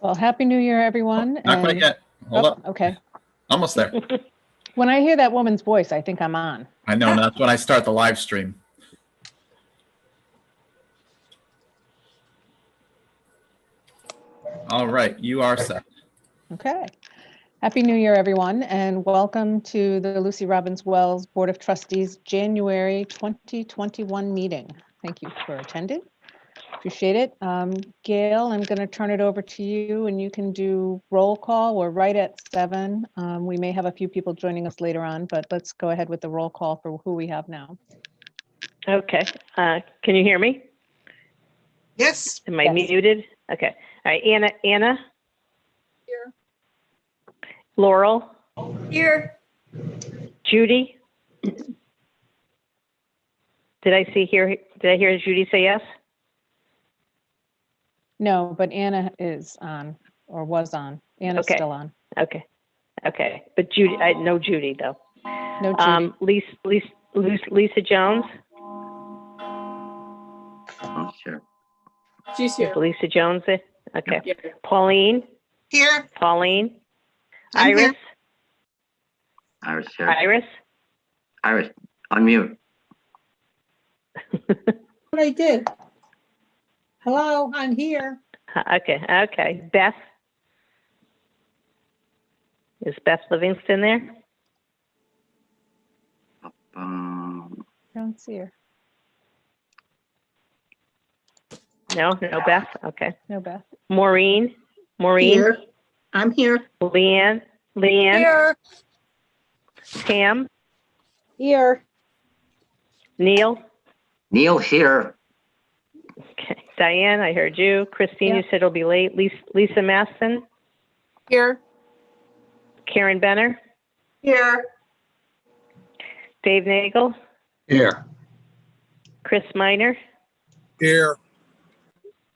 Well, Happy New Year, everyone. Not quite yet. Hold up. Okay. Almost there. When I hear that woman's voice, I think I'm on. I know, and that's when I start the live stream. All right, you are set. Okay. Happy New Year, everyone, and welcome to the Lucy Robbins Wells Board of Trustees January 2021 meeting. Thank you for attending. Appreciate it. Gail, I'm going to turn it over to you, and you can do roll call. We're right at 7. We may have a few people joining us later on, but let's go ahead with the roll call for who we have now. Okay. Can you hear me? Yes. Am I Yes. muted? Okay. All right. Anna? Here. Laurel? Here. Judy? Did I hear Judy say yes? No, but Anna is on, or was on. Anna's Okay. still on. Okay. Okay. But Judy, no Judy though. No Judy. Lisa Jones? Oh, sure. She's here. Is Lisa Jones there? Okay. Yeah. Pauline? Here. Pauline? I'm Iris? here. Iris, sure. Iris? Iris, unmute. What I did. Hello, I'm here. Okay. Okay. Beth? Is Beth Livingston there? Don't see her. No Beth? Okay. No Beth. Maureen? Here. I'm here. LeeAnn? Here. Pam? Here. Neil? Neil here. Okay. Diane, I heard you. Christine, Yeah. you said it'll be late. Lisa Masten? Here. Karen Benner? Here. Dave Nagel? Here. Chris Miner? Here.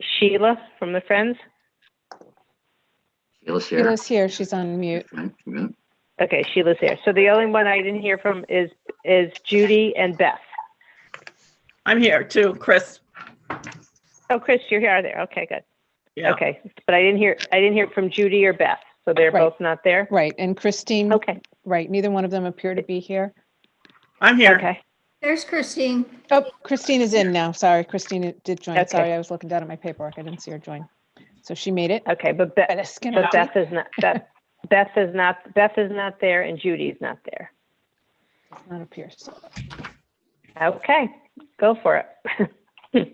Sheila from the Friends? Sheila's here. Sheila's here. She's on mute. Okay, Sheila's here. So the only one I didn't hear from is Judy and Beth. I'm here too, Chris. Oh, Chris, you're here there. Okay, good. Yeah. Okay, but I didn't hear from Judy or Beth, so they're Right. both not there. Right. And Christine. Okay. Right. Neither one of them appear to be here. I'm here. Okay. There's Christine. Oh, Christine is in now. Sorry. Christine did join. Okay. Sorry. I was looking down at my paperwork. I didn't see her join. So she made it. Okay, but Got a skin on Beth is not. Beth is not there, and Judy's not there. Does not appear. So. Okay, go for it.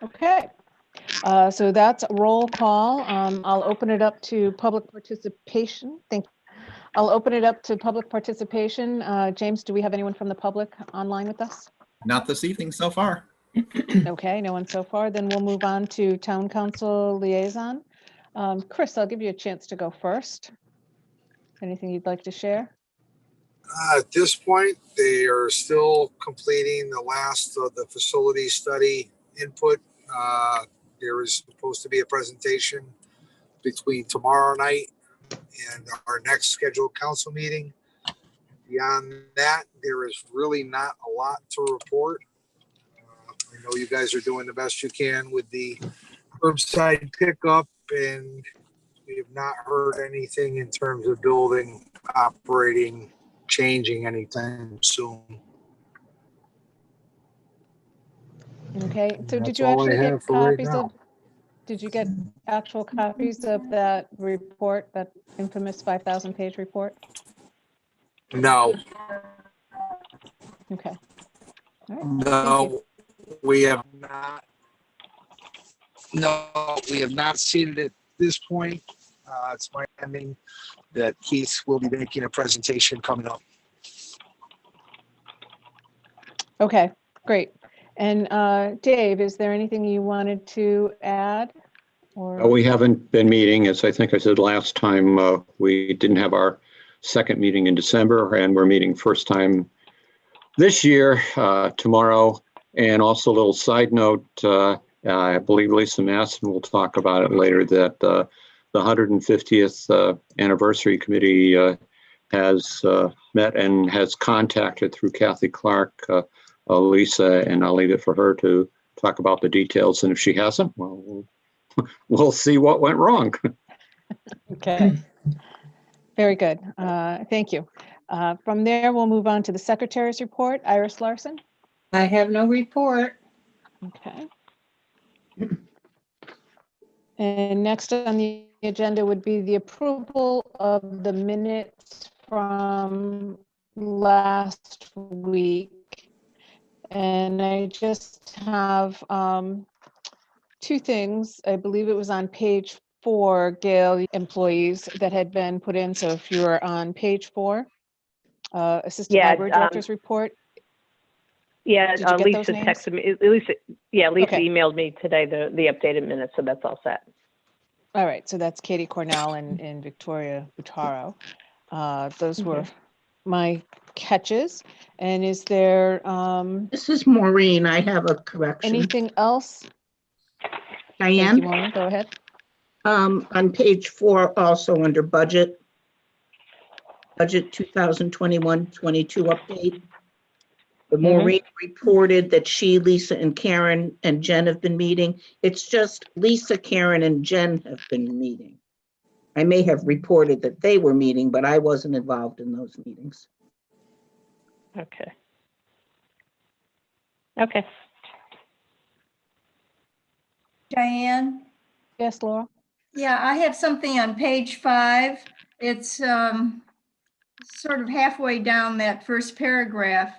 Okay. So that's roll call. I'll open it up to public participation. I'll open it up to public participation. James, do we have anyone from the public online with us? Not this evening so far. Okay, no one so far. Then we'll move on to town council liaison. Chris, I'll give you a chance to go first. Anything you'd like to share? At this point, they are still completing the last of the facility study input. There is supposed to be a presentation between tomorrow night and our next scheduled council meeting. Beyond that, there is really not a lot to report. I know you guys are doing the best you can with the curbside pickup, and we have not heard anything in terms of building, operating, changing anytime soon. Okay, so did That's you all I actually get have for right copies now. of, did you get actual copies of that report, that infamous 5,000-page report? No, Okay. All right. no, we have not. No, we have not seen it at this point. It's my ending that Keith will be making a presentation coming up. Okay, great. And Dave, is there anything you wanted to add? Or We haven't been meeting, as I think I said last time, we didn't have our second meeting in December, and we're meeting first time this year, tomorrow. And also a little side note, I believe Lisa Masten will talk about it later, that the 150th anniversary committee has met and has contacted through Kathy Clark, Lisa, and I'll leave it for her to talk about the details. And if she hasn't, well, we'll we'll see what went wrong. Okay. Very good. Thank you. From there, we'll move on to the secretary's report. Iris Larson. I have no report. Okay. And next on the agenda would be the approval of the minutes from last week. And I just have two things. I believe it was on page 4, Gail, employees that had been put in. So if you are on page 4, Assistant Yeah, Library Director's report. Yeah, Did you get those Lisa names? texted me. Lisa Okay. emailed me today the updated minutes, so that's all set. All right, so that's Katie Cornell and Victoria Butaro. Those were my catches. And is there This is Maureen. I have a correction. anything else? Thank you, Diane, Maureen, go ahead. on page 4, also under budget 2021-22 update. The Maureen reported that she, Lisa, and Karen and Jen have been meeting. It's just Lisa, Karen, and Jen have been meeting. I may have reported that they were meeting, but I wasn't involved in those meetings. Okay. Okay. Diane? Yes, Laura? Yeah, I have something on page 5. It's sort of halfway down that first paragraph.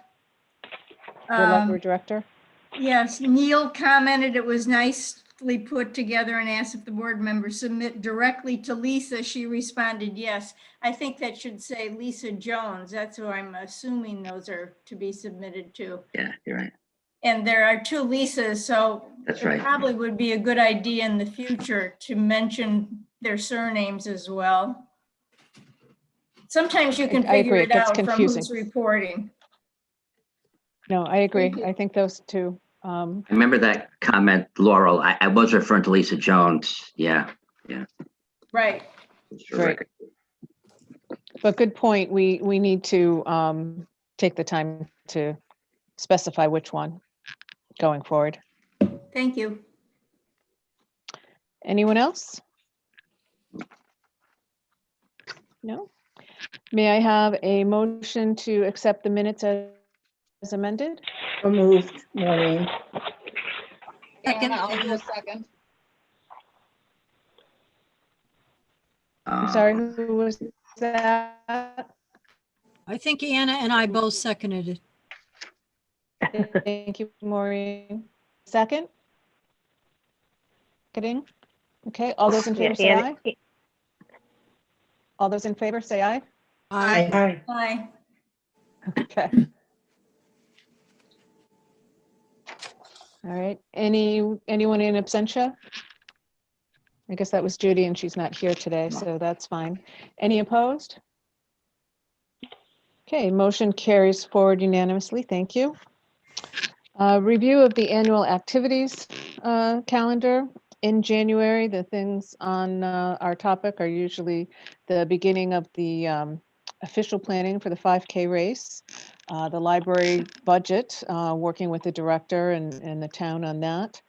The library director? Yes, Neil commented it was nicely put together and asked if the board members submit directly to Lisa. She responded yes. I think that should say Lisa Jones. That's who I'm assuming those are to be submitted to. Yeah, you're right. And there are 2 Lisas, so That's it right. probably would be a good idea in the future to mention their surnames as well. Sometimes you can I figure agree, it it gets out from confusing. who's reporting. No, I agree. Thank you. I think those two. I remember that comment, Laurel. I was referring to Lisa Jones. Yeah. Right. Right. But good point. We need to take the time to specify which one going forward. Thank you. Anyone else? No? May I have a motion to accept the minutes as amended? So moved, Maureen. And I'll do a second. I'm sorry, who was that? I think Anna and I both seconded it. Thank you, Maureen. Second? Seconding? Okay, all those in favor say aye. All those in favor say aye. Aye. Bye. Okay. All right, anyone in absentia? I guess that was Judy and she's not here today, so that's fine. Any opposed? Okay, motion carries forward unanimously. Thank you. Review of the annual activities calendar. In January, the things on our topic are usually the beginning of the official planning for the 5K race, the library budget, working with the director and the town on that.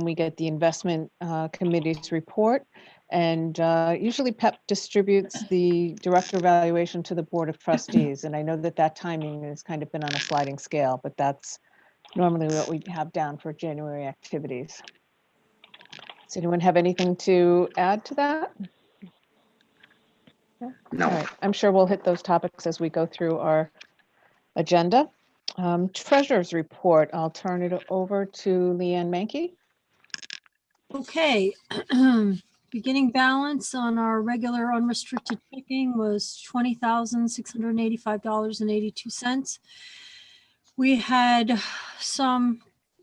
We get the investment committee's report, and usually PEP distributes the director evaluation to the Board of Trustees. And I know that timing has kind of been on a sliding scale, but that's normally what we have down for January activities. Does anyone have anything to add to that? No. All right, I'm sure we'll hit those topics as we go through our agenda. Treasurer's report, I'll turn it over to LeeAnn Manke. Okay. Beginning balance on our regular unrestricted checking was $20,685.82. We had some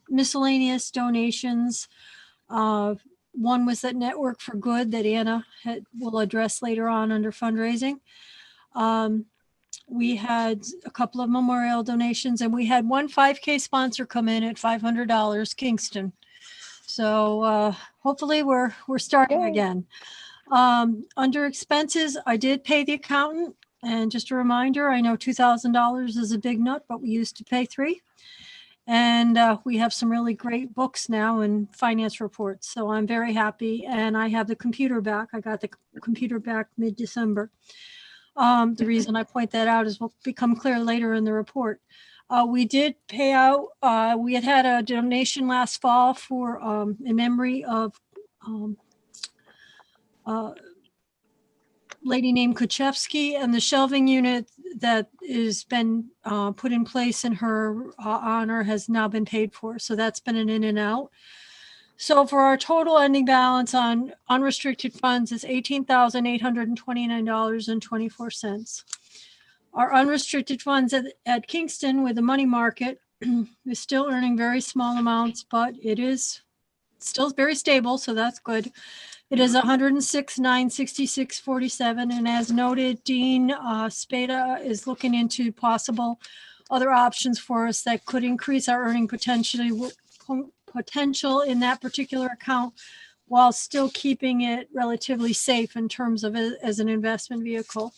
miscellaneous donations. One was that Network for Good that Anna will address later on under fundraising. We had a couple of memorial donations, and we had one 5K sponsor come in at $500, Kingston. So hopefully we're starting again. Under expenses, I did pay the accountant, and just a reminder, I know $2,000 is a big nut, but we used to pay $3,000. And we have some really great books now and finance reports. So I'm very happy. And I have the computer back. I got the computer back mid-December. The reason I point that out is will become clear later in the report. We did pay out, we had a donation last fall for in memory of lady named Kuchevsky, and the shelving unit that is been put in place in her honor has now been paid for. So that's been an in and out. So for our total ending balance on unrestricted funds is $18,829.24. Our unrestricted funds at Kingston with the money market is still earning very small amounts, but it is still very stable, so that's good. It is 106,966.47, and as noted, Dean Spada is looking into possible other options for us that could increase our earning potential in that particular account, while still keeping it relatively safe in terms of it as an investment vehicle.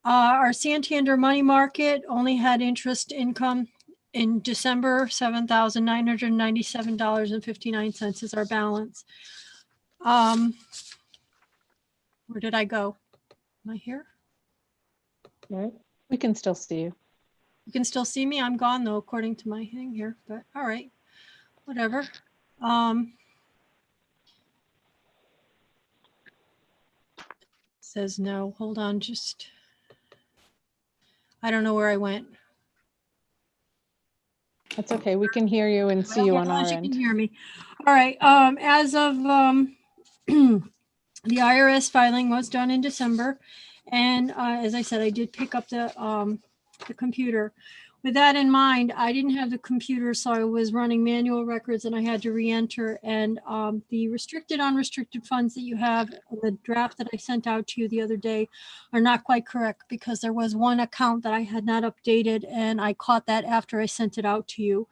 Our Santander money market only had interest income in December, $7,997.59 is our balance. Where did I go? Am I here? We can still see you. You can still see me? I'm gone though, according to my thing here, but all right, whatever. Says no, hold on, just, I don't know where I went. That's okay. We can hear you and see you on our You can end. hear me. All right, as of the IRS filing was done in December. And as I said, I did pick up the computer. With that in mind, I didn't have the computer, so I was running manual records and I had to re-enter. And the restricted, unrestricted funds that you have, the draft that I sent out to you the other day, are not quite correct because there was one account that I had not updated, and I caught that after I sent it out to you.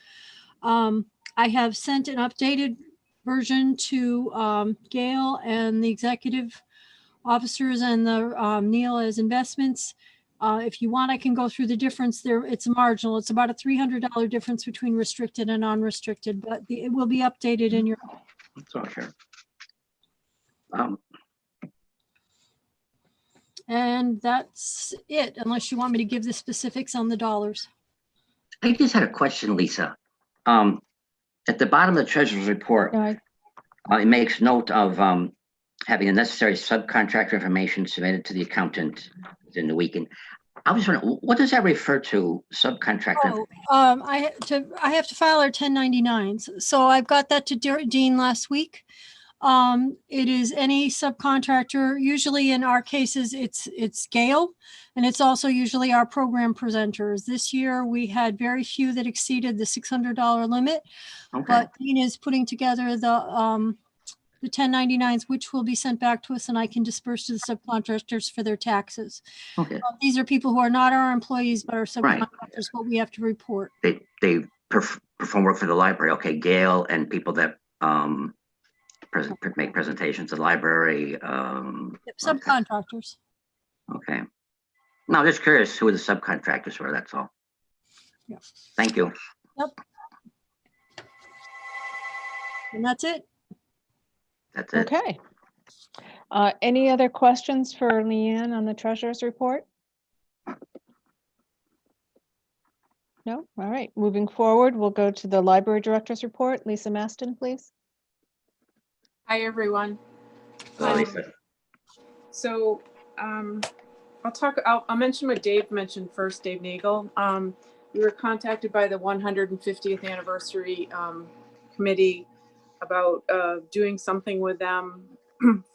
I have sent an updated version to Gail and the executive officers and the Neil as investments. If you want, I can go through the difference there. It's marginal. It's about a $300 difference between restricted and unrestricted, but it will be updated in your. So sure. And that's it, unless you want me to give the specifics on the dollars. I just had a question, Lisa. At the bottom of the treasurer's report, it makes note of having the necessary subcontractor information submitted to the accountant within the weekend. I was wondering, what does that refer to, subcontractor? I have to file our 1099s. So I've got that to Dean last week. It is any subcontractor. Usually in our cases, it's Gail, and it's also usually our program presenters. This year we had very few that exceeded the $600 limit, but Dean is putting together the 1099s, which will be sent back to us, and I can disperse to the subcontractors for their taxes. These are people who are not our employees, but are subcontractors, but we have to report. They perform work for the library. Okay, Gail and people that make presentations to the library. Subcontractors. Okay. No, I'm just curious who the subcontractors were, that's all. Yeah. Thank you. Yep. And that's it. That's it. Okay. Any other questions for LeeAnn on the treasurer's report? No? All right. Moving forward, we'll go to the library director's report. Lisa Masten, please. Hi, everyone. Hello, Lisa. So I'll mention what Dave mentioned first, Dave Nagel. We were contacted by the 150th anniversary committee about doing something with them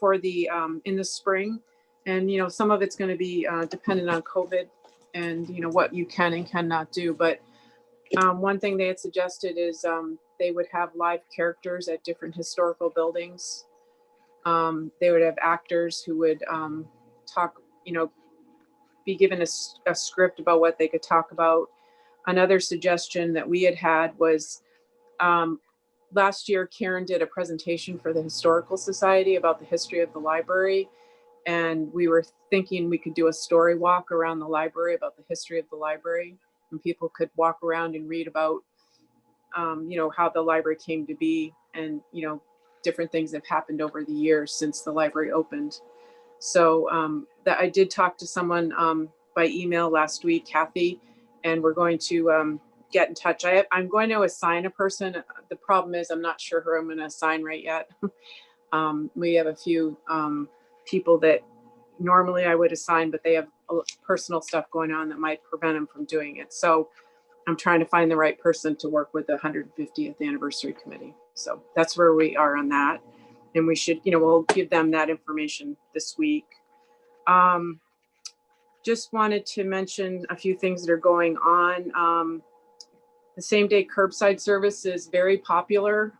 for the in the spring, and some of it's going to be dependent on COVID and what you can and cannot do. But one thing they had suggested is they would have live characters at different historical buildings. They would have actors who would talk, be given a script about what they could talk about. Another suggestion that we had was last year, Karen did a presentation for the Historical Society about the history of the library. And we were thinking we could do a story walk around the library about the history of the library. And people could walk around and read about how the library came to be, and, different things have happened over the years since the library opened. So that I did talk to someone by email last week, Kathy, and we're going to get in touch. I'm going to assign a person. The problem is I'm not sure who I'm going to assign right yet. We have a few people that normally I would assign, but they have personal stuff going on that might prevent them from doing it. So I'm trying to find the right person to work with the 150th anniversary committee. So that's where we are on that. And we should, we'll give them that information this week. Just wanted to mention a few things that are going on. The same day curbside service is very popular.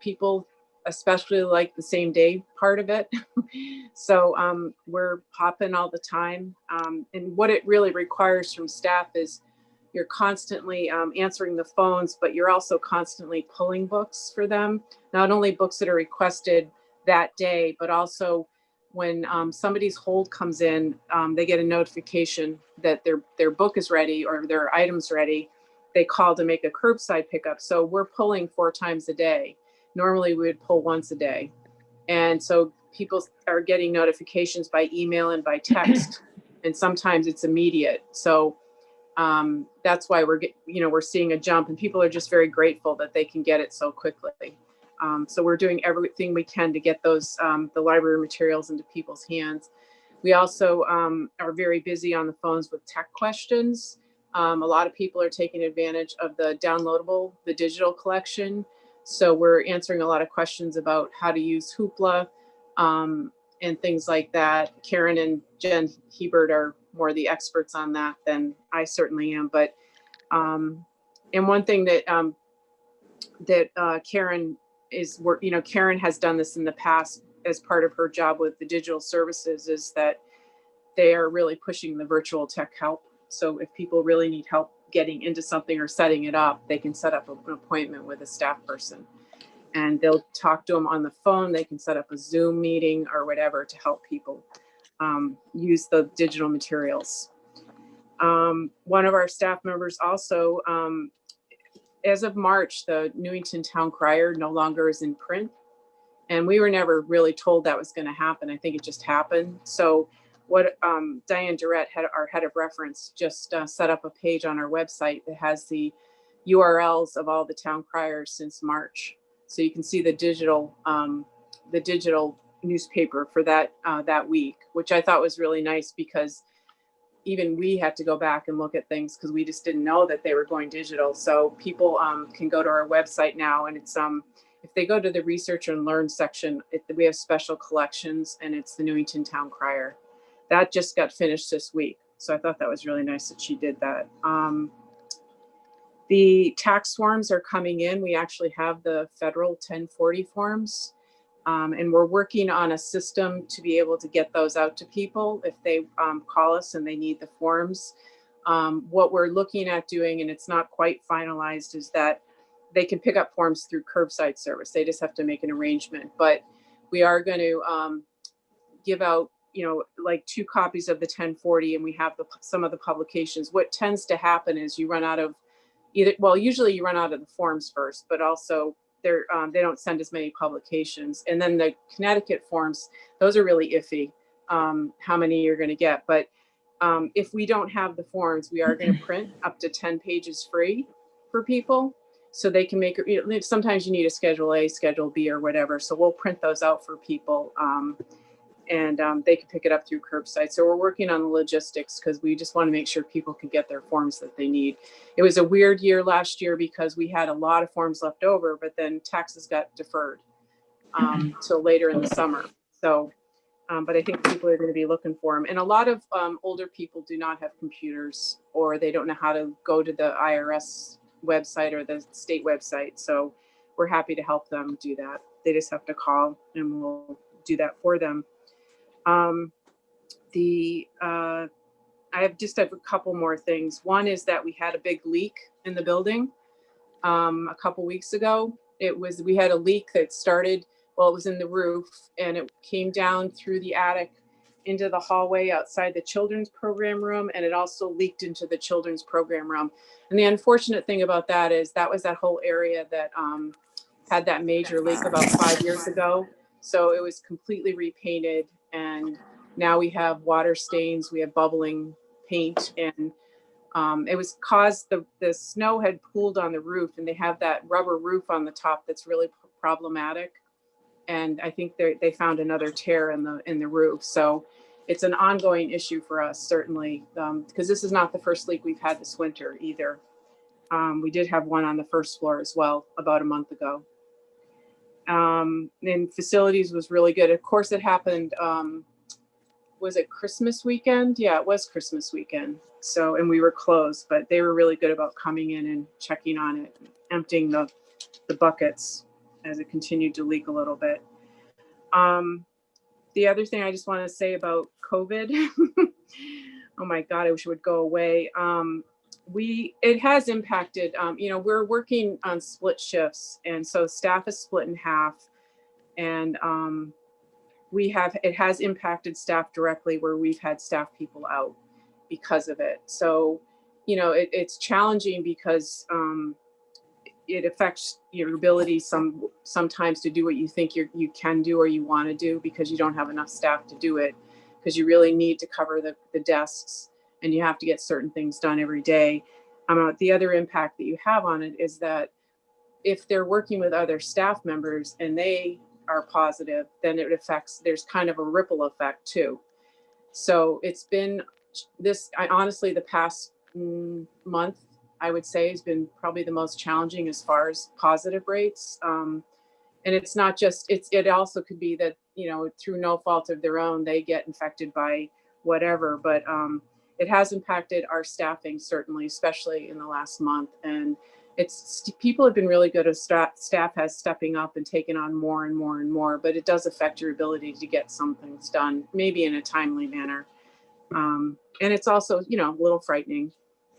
People especially like the same day part of it. So we're popping all the time. And what it really requires from staff is you're constantly answering the phones, but you're also constantly pulling books for them. Not only books that are requested that day, but also when somebody's hold comes in, they get a notification that their book is ready or their item's ready. They call to make a curbside pickup. So we're pulling 4 times a day. Normally we would pull once a day. And so people are getting notifications by email and by text, and sometimes it's immediate. So that's why we're seeing a jump, and people are just very grateful that they can get it so quickly. So we're doing everything we can to get those, the library materials into people's hands. We also are very busy on the phones with tech questions. A lot of people are taking advantage of the downloadable, the digital collection. So we're answering a lot of questions about how to use Hoopla and things like that. Karen and Jen Hebert are more the experts on that than I certainly am. But and one thing that Karen Karen has done this in the past as part of her job with the digital services, is that they are really pushing the virtual tech help. So if people really need help getting into something or setting it up, they can set up an appointment with a staff person, and they'll talk to them on the phone. They can set up a Zoom meeting or whatever to help people use the digital materials. One of our staff members also, as of March, the Newington Town Crier no longer is in print. And we were never really told that was going to happen. I think it just happened. So what Diane Durrett, our head of reference, just set up a page on our website that has the URLs of all the town criers since March. So you can see the digital newspaper for that week, which I thought was really nice, because even we had to go back and look at things because we just didn't know that they were going digital. So people can go to our website now, and it's if they go to the research and learn section, we have special collections, and it's the Newington Town Crier. That just got finished this week. So I thought that was really nice that she did that. The tax forms are coming in. We actually have the federal 1040 forms. And we're working on a system to be able to get those out to people if they call us and they need the forms. What we're looking at doing, and it's not quite finalized, is that they can pick up forms through curbside service. They just have to make an arrangement. But we are going to give out, like 2 copies of the 1040, and we have some of the publications. What tends to happen is you run out of usually you run out of the forms first, but also they don't send as many publications. And then the Connecticut forms, those are really iffy, how many you're going to get. But if we don't have the forms, we are going to print up to 10 pages free for people, so they can make it. Sometimes you need a Schedule A, Schedule B, or whatever. So we'll print those out for people, and they can pick it up through curbside. So we're working on the logistics, because we just want to make sure people can get their forms that they need. It was a weird year last year because we had a lot of forms left over, but then taxes got deferred till later in the summer. So, but I think people are going to be looking for them. And a lot of older people do not have computers, or they don't know how to go to the IRS website or the state website. So we're happy to help them do that. They just have to call, and we'll do that for them. I have just a couple more things. One is that we had a big leak in the building a couple weeks ago. We had a leak that started, it was in the roof, and it came down through the attic into the hallway outside the children's program room, and it also leaked into the children's program room. And the unfortunate thing about that is that was that whole area that had that major leak about 5 years ago. So it was completely repainted, and now we have water stains, we have bubbling paint, and it was caused, the snow had pooled on the roof, and they have that rubber roof on the top that's really problematic. And I think they found another tear in the roof. So it's an ongoing issue for us, certainly, because this is not the first leak we've had this winter either. We did have one on the first floor as well about a month ago. And facilities was really good. Of course, it happened, was it Christmas weekend? Yeah, it was Christmas weekend. So, and we were closed, but they were really good about coming in and checking on it, emptying the buckets as it continued to leak a little bit. The other thing I just want to say about COVID, oh my God, I wish it would go away. It has impacted, we're working on split shifts, and so staff is split in half, and it has impacted staff directly where we've had staff people out because of it. So, it's challenging because it affects your ability sometimes to do what you think you can do or you want to do, because you don't have enough staff to do it, because you really need to cover the desks, and you have to get certain things done every day. The other impact that you have on it is that if they're working with other staff members and they are positive, then there's kind of a ripple effect too. So it's been honestly, the past month, I would say, has been probably the most challenging as far as positive rates. And it's not just, it also could be that, through no fault of their own, they get infected by whatever, but it has impacted our staffing, certainly, especially in the last month. And people have been really good at staff has stepping up and taking on more and more and more, but it does affect your ability to get some things done, maybe in a timely manner. And it's also, a little frightening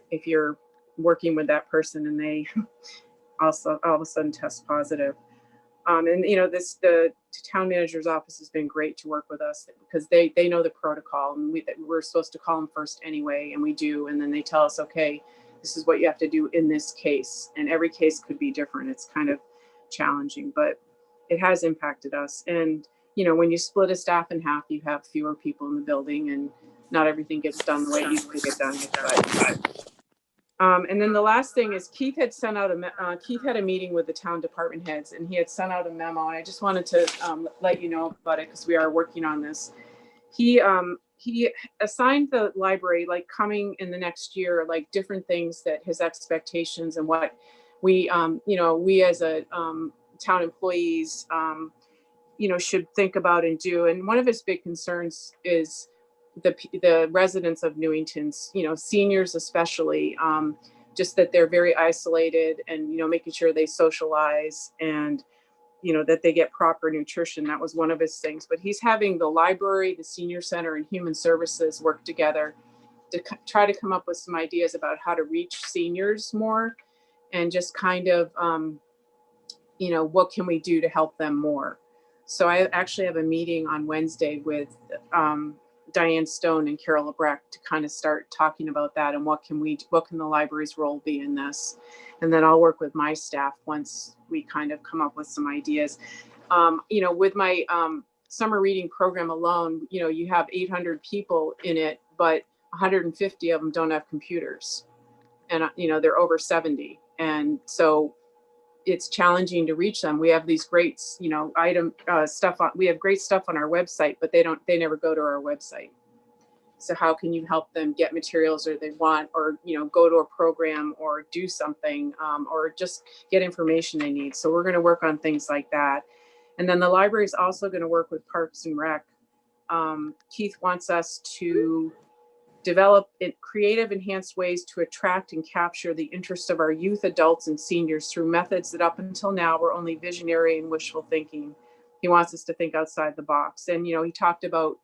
if you're working with that person and they also all of a sudden test positive. And the town manager's office has been great to work with us, because they know the protocol, and we're supposed to call them first anyway, and we do, and then they tell us, okay, this is what you have to do in this case, and every case could be different. It's kind of challenging, but it has impacted us. And when you split a staff in half, you have fewer people in the building, and not everything gets done the way it used to get done. And then the last thing is Keith had a meeting with the town department heads, and he had sent out a memo, and I just wanted to let you know about it, because we are working on this. He assigned the library, like, coming in the next year, like, different things that his expectations and what we as a town employees should think about and do. And one of his big concerns is the residents of Newington, seniors especially, just that they're very isolated, and making sure they socialize, and that they get proper nutrition. That was one of his things. But he's having the library, the senior center, and human services work together to try to come up with some ideas about how to reach seniors more, and just kind of what can we do to help them more. So I actually have a meeting on Wednesday with Diane Stone and Carol Lebrecht to kind of start talking about that, and what can the library's role be in this. And then I'll work with my staff once we kind of come up with some ideas. With my summer reading program alone, you have 800 people in it, but 150 of them don't have computers, and they're over 70. And so it's challenging to reach them. We have these great, stuff on, we have great stuff on our website, but they never go to our website. So how can you help them get materials or they want, or, go to a program or do something, or just get information they need. So we're going to work on things like that. And then the library is also going to work with Parks and Rec. Keith wants us to develop creative, enhanced ways to attract and capture the interest of our youth, adults, and seniors through methods that up until now were only visionary and wishful thinking. He wants us to think outside the box. And, he talked about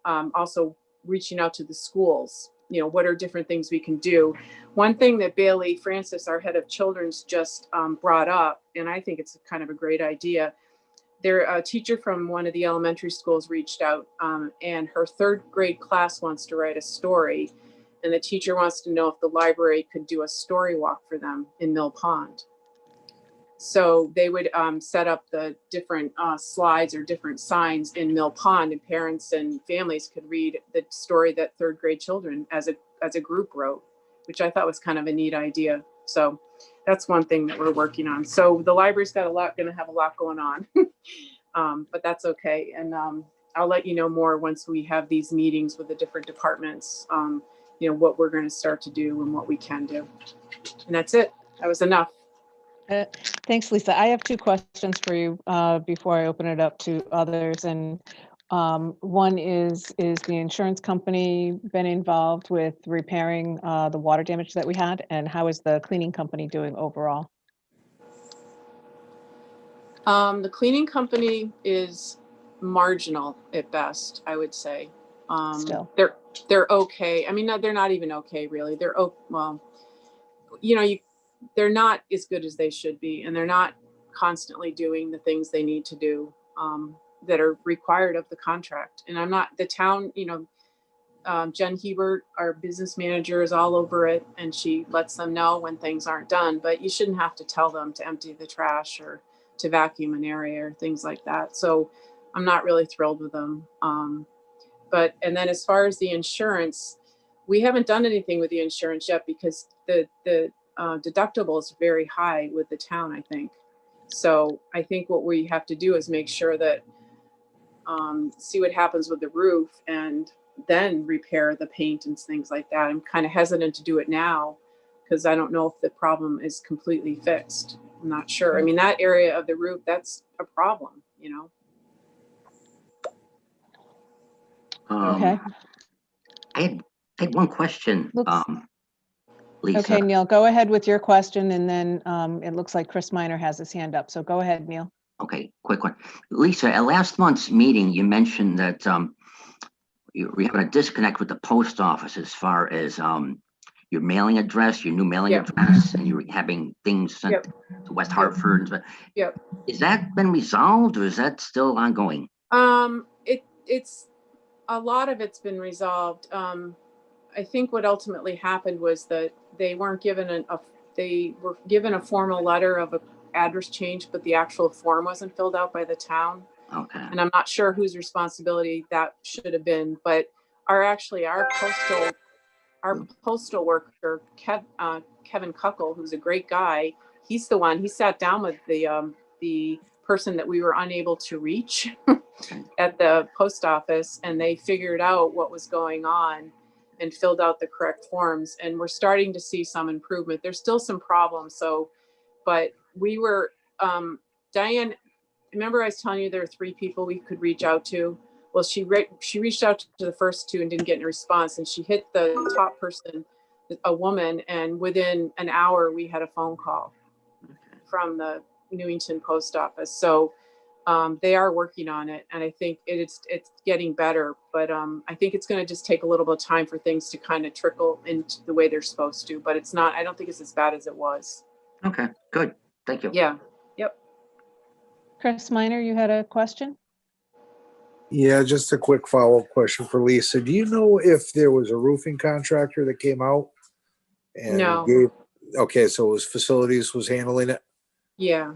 also reaching out to the schools. What are different things we can do? One thing that Bailey Francis, our head of children's, just brought up, and I think it's kind of a great idea. a teacher from one of the elementary schools reached out, and her 3rd grade class wants to write a story, and the teacher wants to know if the library could do a story walk for them in Mill Pond. So they would set up the different slides or different signs in Mill Pond, and parents and families could read the story that 3rd grade children as a group wrote, which I thought was kind of a neat idea. So that's one thing that we're working on. So the library's got going to have a lot going on, but that's okay. And I'll let you know more once we have these meetings with the different departments, what we're going to start to do and what we can do. And that's it. That was enough. Thanks, Lisa. I have 2 questions for you before I open it up to others. And one is the insurance company been involved with repairing the water damage that we had? And how is the cleaning company doing overall? The cleaning company is marginal at best, I would say. Still. They're okay. I mean, no, they're not even okay, really. They're well, they're not as good as they should be, and they're not constantly doing the things they need to do that are required of the contract. And I'm not the town, Jen Hebert, our business manager, is all over it, and she lets them know when things aren't done, but you shouldn't have to tell them to empty the trash or to vacuum an area or things like that. So I'm not really thrilled with them. And then as far as the insurance, we haven't done anything with the insurance yet because the deductible is very high with the town, I think. So I think what we have to do is make sure that see what happens with the roof and then repair the paint and things like that. I'm kind of hesitant to do it now because I don't know if the problem is completely fixed. I'm not sure. I mean, that area of the roof, that's a problem, Okay. I had one question, Lisa. Okay, Neil, go ahead with your question, and then it looks like Chris Minor has his hand up. So go ahead, Neil. Okay, quick one. Lisa, at last month's meeting, you mentioned that you're having a disconnect with the post office as far as your mailing address, your new mailing address, and you're having things sent to West Hartford. Yep. Is that been resolved, or is that still ongoing? It's a lot of it's been resolved. I think what ultimately happened was that they weren't given they were given a formal letter of an address change, but the actual form wasn't filled out by the town. Okay. And I'm not sure whose responsibility that should have been, but our postal worker, Kevin Kuckle, who's a great guy, he's the one, he sat down with the person that we were unable to reach at the post office, and they figured out what was going on and filled out the correct forms. And we're starting to see some improvement. There's still some problems. But we were, Diane, remember I was telling you there are 3 people we could reach out to? Well, she reached out to the first 2 and didn't get any response. And she hit the top person, a woman. And within an hour, we had a phone call from the Newington post office. So they are working on it. And I think it's getting better, but I think it's going to just take a little bit of time for things to kind of trickle into the way they're supposed to, but it's not, I don't think it's as bad as it was. Okay, good. Thank you. Yeah. Yep. Chris Minor, you had a question? Yeah, just a quick follow-up question for Lisa. Do you know if there was a roofing contractor that came out and No. okay, so it was Facilities was handling it? Yeah.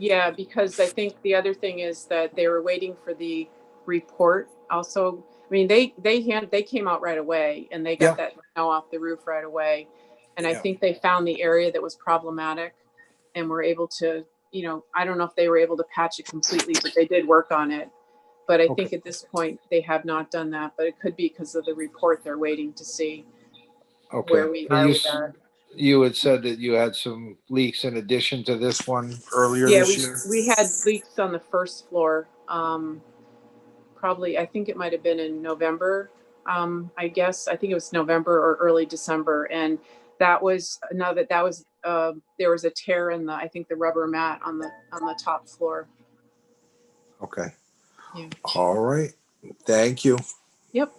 Yeah, because I think the other thing is that they were waiting for the report also. I mean, they came out right away and they got that snow off the roof right away. And I think they found the area that was problematic and were able to, I don't know if they were able to patch it completely, but they did work on it. But I think at this point they have not done that, but it could be because of the report they're waiting to see where we are with that. You had said that you had some leaks in addition to this one earlier Yeah, this year? we had leaks on the first floor. Probably, I think it might have been in November. I guess, I think it was November or early December. And that was there was a tear in I think the rubber mat on the top floor. Okay. Yeah. All right. Thank you. Yep.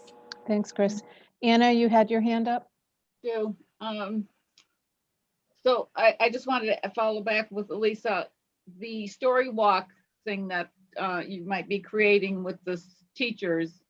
Thanks, Chris. Anna, you had your hand up? So I just wanted to follow back with Lisa. the story walk thing that you might be creating with the teachers,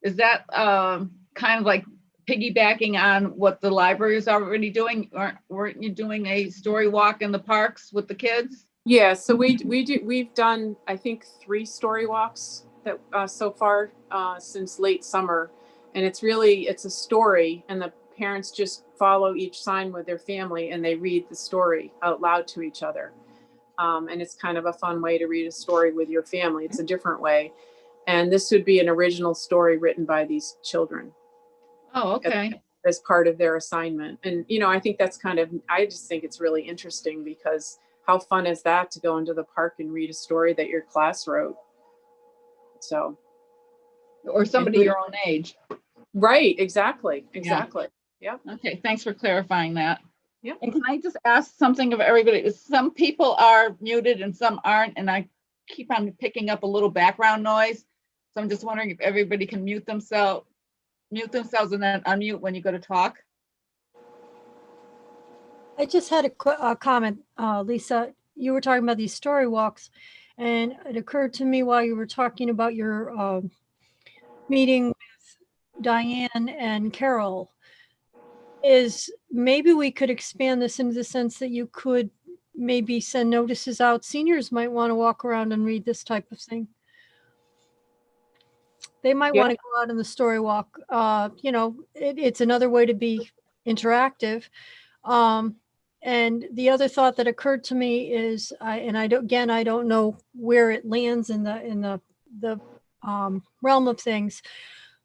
is that kind of like piggybacking on what the library is already doing? Weren't you doing a story walk in the parks with the kids? Yeah, so we've done, I think, 3 story walks that so far since late summer. And it's a story, and the parents just follow each sign with their family and they read the story out loud to each other. And it's kind of a fun way to read a story with your family. It's a different way. And this would be an original story written by these children. Oh, okay. As part of their assignment. And, I think I just think it's really interesting, because how fun is that to go into the park and read a story that your class wrote? So. Or somebody your own age. Right, exactly. Yeah. Okay, thanks for clarifying that. Yeah. And can I just ask something of everybody? Some people are muted and some aren't, and I keep on picking up a little background noise. So I'm just wondering if everybody can mute themselves and then unmute when you go to talk. I just had a comment, Lisa. You were talking about these story walks, and it occurred to me while you were talking about your meeting with Diane and Carol, is maybe we could expand this into the sense that you could maybe send notices out. Seniors might want to walk around and read this type of thing. They might want to go out on the story walk. It's another way to be interactive. And the other thought that occurred to me is, I don't know where it lands in the realm of things,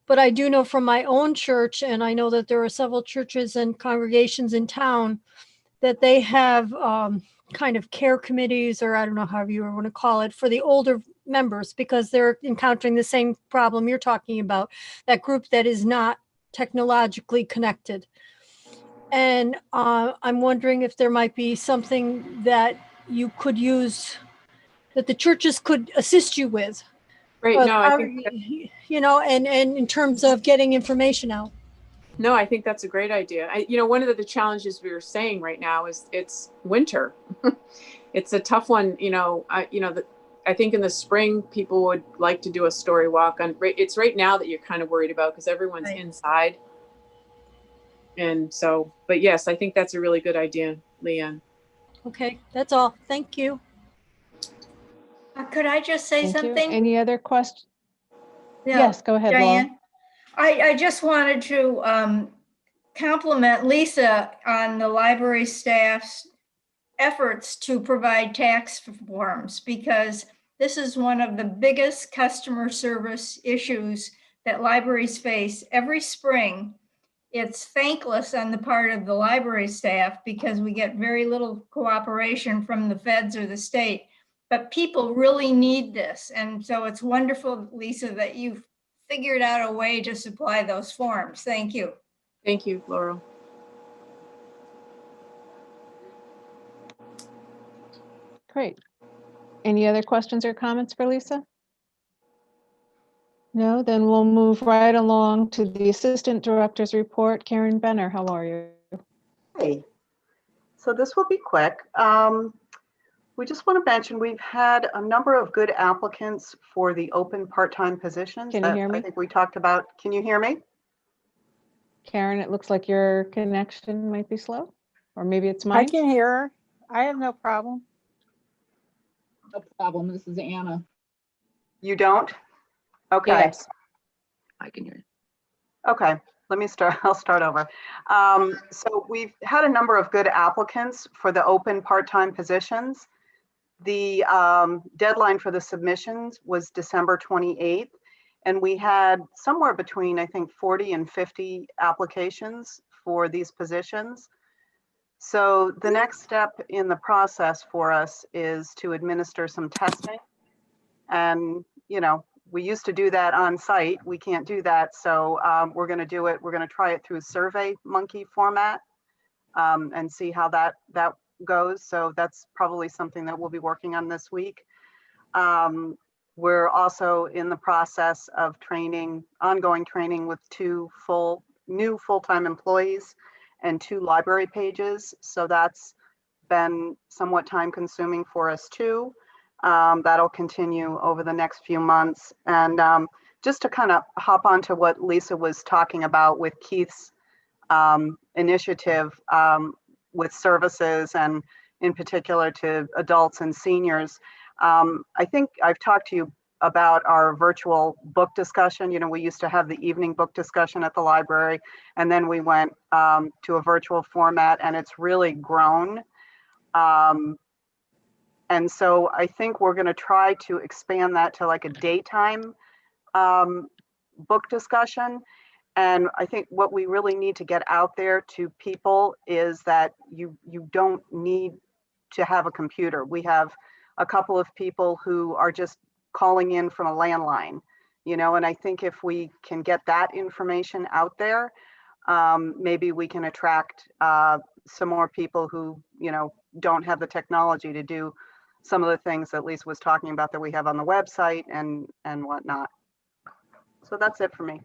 but I do know from my own church, and I know that there are several churches and congregations in town that they have kind of care committees, or I don't know how you want to call it, for the older members, because they're encountering the same problem you're talking about, that group that is not technologically connected. And I'm wondering if there might be something that you could use, that the churches could assist you with. Right. No, I think, and in terms of getting information out. No, I think that's a great idea. One of the challenges we were saying right now is it's winter. It's a tough one. I think in the spring, people would like to do a story walk on. It's right now that you're kind of worried about, because everyone's inside. And so, but yes, I think that's a really good idea, LeeAnn. Okay, that's all. Thank you. Could I just say something? Any other questions? Yeah, yes, go ahead, Diane. I just wanted to compliment Lisa on the library staff's efforts to provide tax forms, because this is one of the biggest customer service issues that libraries face every spring. It's thankless on the part of the library staff because we get very little cooperation from the feds or the state, but people really need this. And so it's wonderful, Lisa, that you've figured out a way to supply those forms. Thank you. Thank you, Laurel. Great. Any other questions or comments for Lisa? No, then we'll move right along to the Assistant Director's report. Karen Benner, how are you? Hey, so this will be quick. We just want to mention we've had a number of good applicants for the open part-time positions. Can you hear me? I think we talked about. Can you hear me? Karen, it looks like your connection might be slow, or maybe it's mine. I can hear her. I have no problem. No problem. This is Anna. You don't? Okay. Yes. I can hear you. Okay, let me start. I'll start over. So we've had a number of good applicants for the open part-time positions. The deadline for the submissions was December 28th, and we had somewhere between, I think, 40 and 50 applications for these positions. So the next step in the process for us is to administer some testing. And, we used to do that on site. We can't do that. So we're going to do it. We're going to try it through Survey Monkey format and see how that goes. So that's probably something that we'll be working on this week. We're also in the process of ongoing training with 2 new full-time employees and 2 library pages. So that's been somewhat time consuming for us too. That'll continue over the next few months. And just to kind of hop onto what Lisa was talking about with Keith's initiative with services and in particular to adults and seniors. I think I've talked to you about our virtual book discussion. You know, we used to have the evening book discussion at the library, and then we went to a virtual format, and it's really grown. And so I think we're going to try to expand that to like a daytime book discussion. And I think what we really need to get out there to people is that you don't need to have a computer. We have a couple of people who are just calling in from a landline, you know, and I think if we can get that information out there, maybe we can attract some more people who, you know, don't have the technology to do some of the things that Lisa was talking about that we have on the website and whatnot. So that's it for me.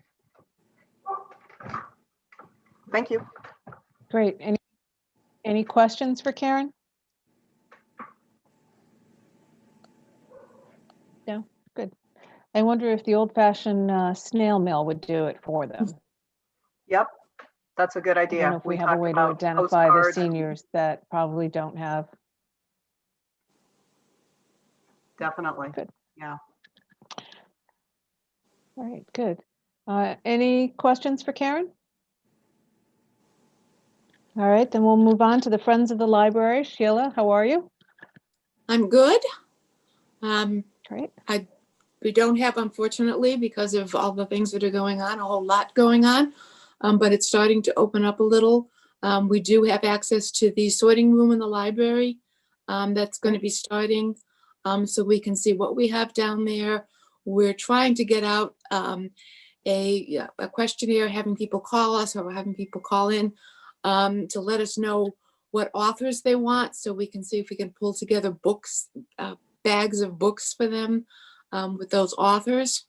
Thank you. Great. Any questions for Karen? No, good. I wonder if the old-fashioned snail mail would do it for them. Yep, that's a good I idea. don't know if we have a talked way to about identify the postcards. seniors that probably don't have. Definitely. Good. Yeah. All right, good. Any questions for Karen? All right, then we'll move on to the Friends of the Library. Sheila, how are you? I'm good. Great. We don't have, unfortunately, because of all the things that are going on, a whole lot going on, but it's starting to open up a little. We do have access to the sorting room in the library that's going to be starting, so we can see what we have down there. We're trying to get out a questionnaire, having people call us or having people call in to let us know what authors they want, so we can see if we can pull together books, bags of books for them with those authors.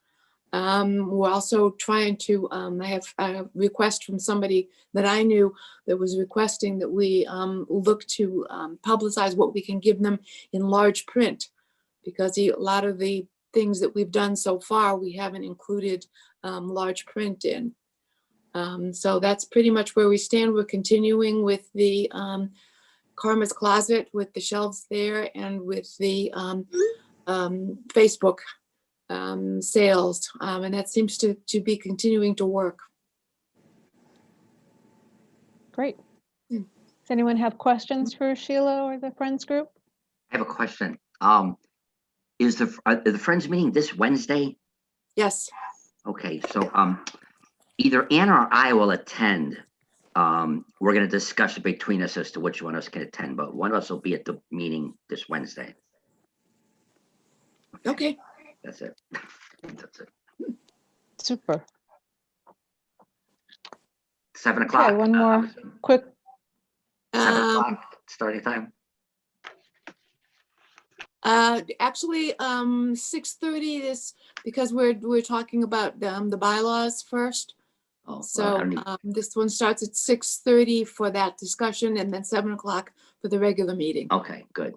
We're also trying to, I have a request from somebody that I knew that was requesting that we look to publicize what we can give them in large print, because a lot of the things that we've done so far, we haven't included large print in. So that's pretty much where we stand. We're continuing with the Karma's Closet, with the shelves there, and with the Facebook sales, and that seems to be continuing to work. Great. Does anyone have questions for Sheila or the Friends group? I have a question. Is the Friends meeting this Wednesday? Yes. Okay, so either Ann or I will attend. We're going to discuss it between us as to which one of us can attend, but one of us will be at the meeting this Wednesday. Okay. That's it. That's it. Super. 7 o'clock. Okay, one more quick. 7 o'clock starting time. Actually, 6:30 this, because we're talking about the bylaws first. Oh, so this one starts at 6:30 for that discussion, and then 7 o'clock for the regular meeting. Okay, good.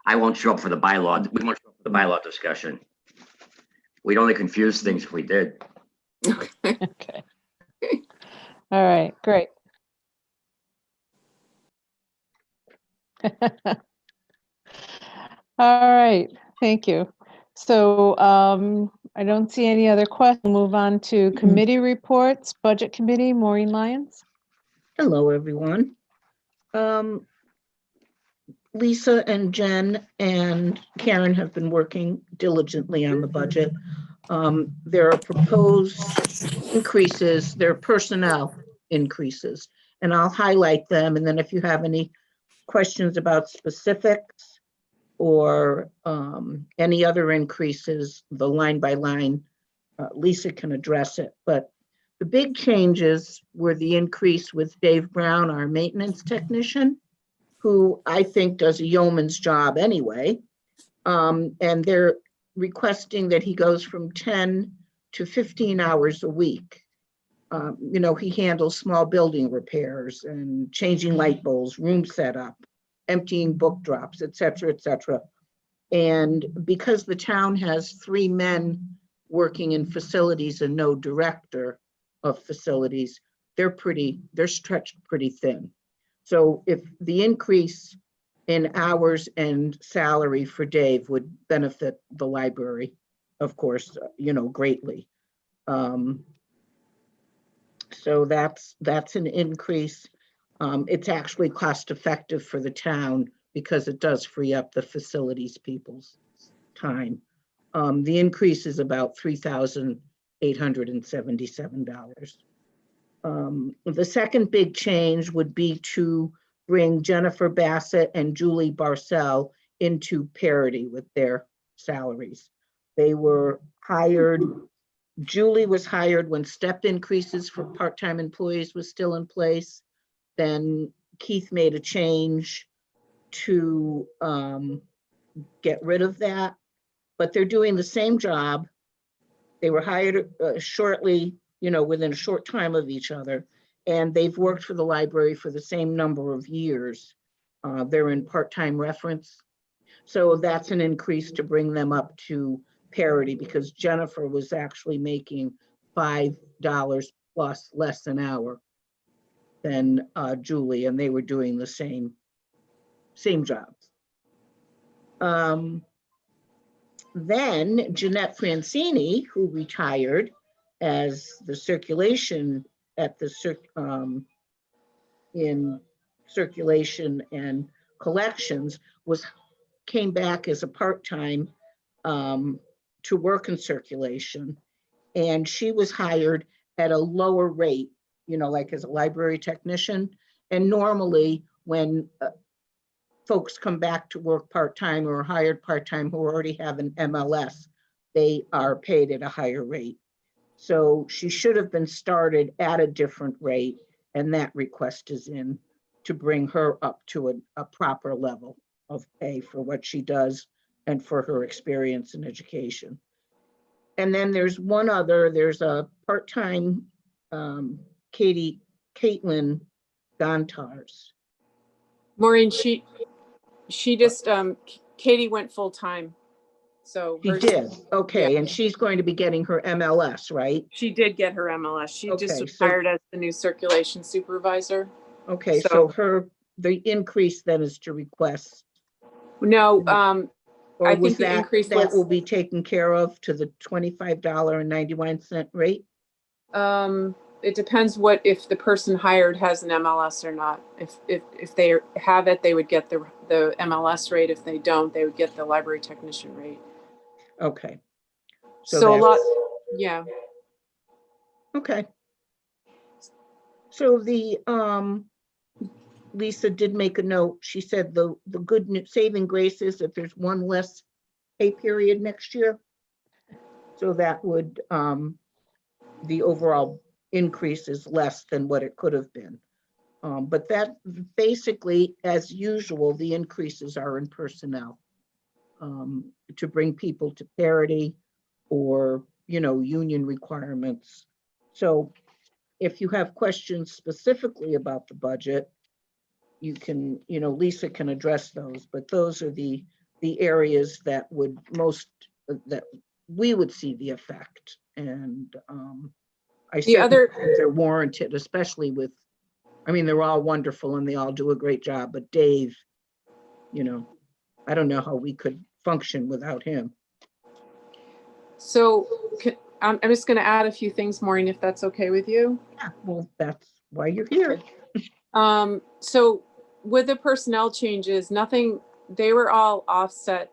I won't show up for the bylaw. We won't show up for the bylaw discussion. We'd only confuse things if we did. Okay. All right, great. All right, thank you. So I don't see any other questions. Move on to committee reports. Budget Committee, Maureen Lyons. Hello, everyone. Lisa and Jen and Karen have been working diligently on the budget. There are proposed increases, there are personnel increases, and I'll highlight them. And then if you have any questions about specifics or any other increases, the line by line, Lisa can address it. But the big changes were the increase with Dave Brown, our maintenance technician, who I think does a yeoman's job anyway. And they're requesting that he goes from 10 to 15 hours a week. You know, he handles small building repairs and changing light bulbs, room setup, emptying book drops, et cetera, et cetera. And because the town has 3 men working in facilities and no director of facilities, they're stretched pretty thin. So if the increase in hours and salary for Dave would benefit the library, of course, greatly. So that's an increase. It's actually cost effective for the town because it does free up the facilities people's time. The increase is about $3,877. The second big change would be to bring Jennifer Bassett and Julie Barcel into parity with their salaries. They were hired, Julie was hired when step increases for part-time employees was still in place. Then Keith made a change to get rid of that, but they're doing the same job. They were hired shortly, within a short time of each other, and they've worked for the library for the same number of years. They're in part-time reference. So that's an increase to bring them up to parity because Jennifer was actually making $5 plus less an hour than Julie, and they were doing the same jobs. Then Jeanette Francini, who retired as the circulation at the in circulation and collections, came back as a part-time to work in circulation, and she was hired at a lower rate, like as a library technician. And normally when folks come back to work part-time or hired part-time who already have an MLS, they are paid at a higher rate. So she should have been started at a different rate, and that request is in to bring her up to a proper level of pay for what she does and for her experience in education. And then there's there's a part-time Caitlin Gontars. Maureen, she just, Katie went full-time. So She did, okay, yeah. And she's going to be getting her MLS, right? She did get her MLS. She just was so, hired as the new circulation supervisor. Okay, so the increase then is to request. No, or I was think the increase that will be taken care of to the $25.91 rate? It depends if the person hired has an MLS or not. If they have it, they would get the MLS rate. If they don't, they would get the library technician rate. Okay. So a lot, yeah. Okay. So the Lisa did make a note. She said the good saving grace is that there's one less pay period next year. So that would the overall increase is less than what it could have been. But that basically, as usual, the increases are in personnel to bring people to parity or, union requirements. So if you have questions specifically about the budget, you can, Lisa can address those, but those are the areas that would that we would see the effect. And I certainly think they're warranted, especially with, they're all wonderful and they all do a great job, but Dave, I don't know how we could function without him. So I'm just going to add a few things, Maureen, if that's okay with you. Yeah, well, that's why you're here. So with the personnel changes, they were all offset.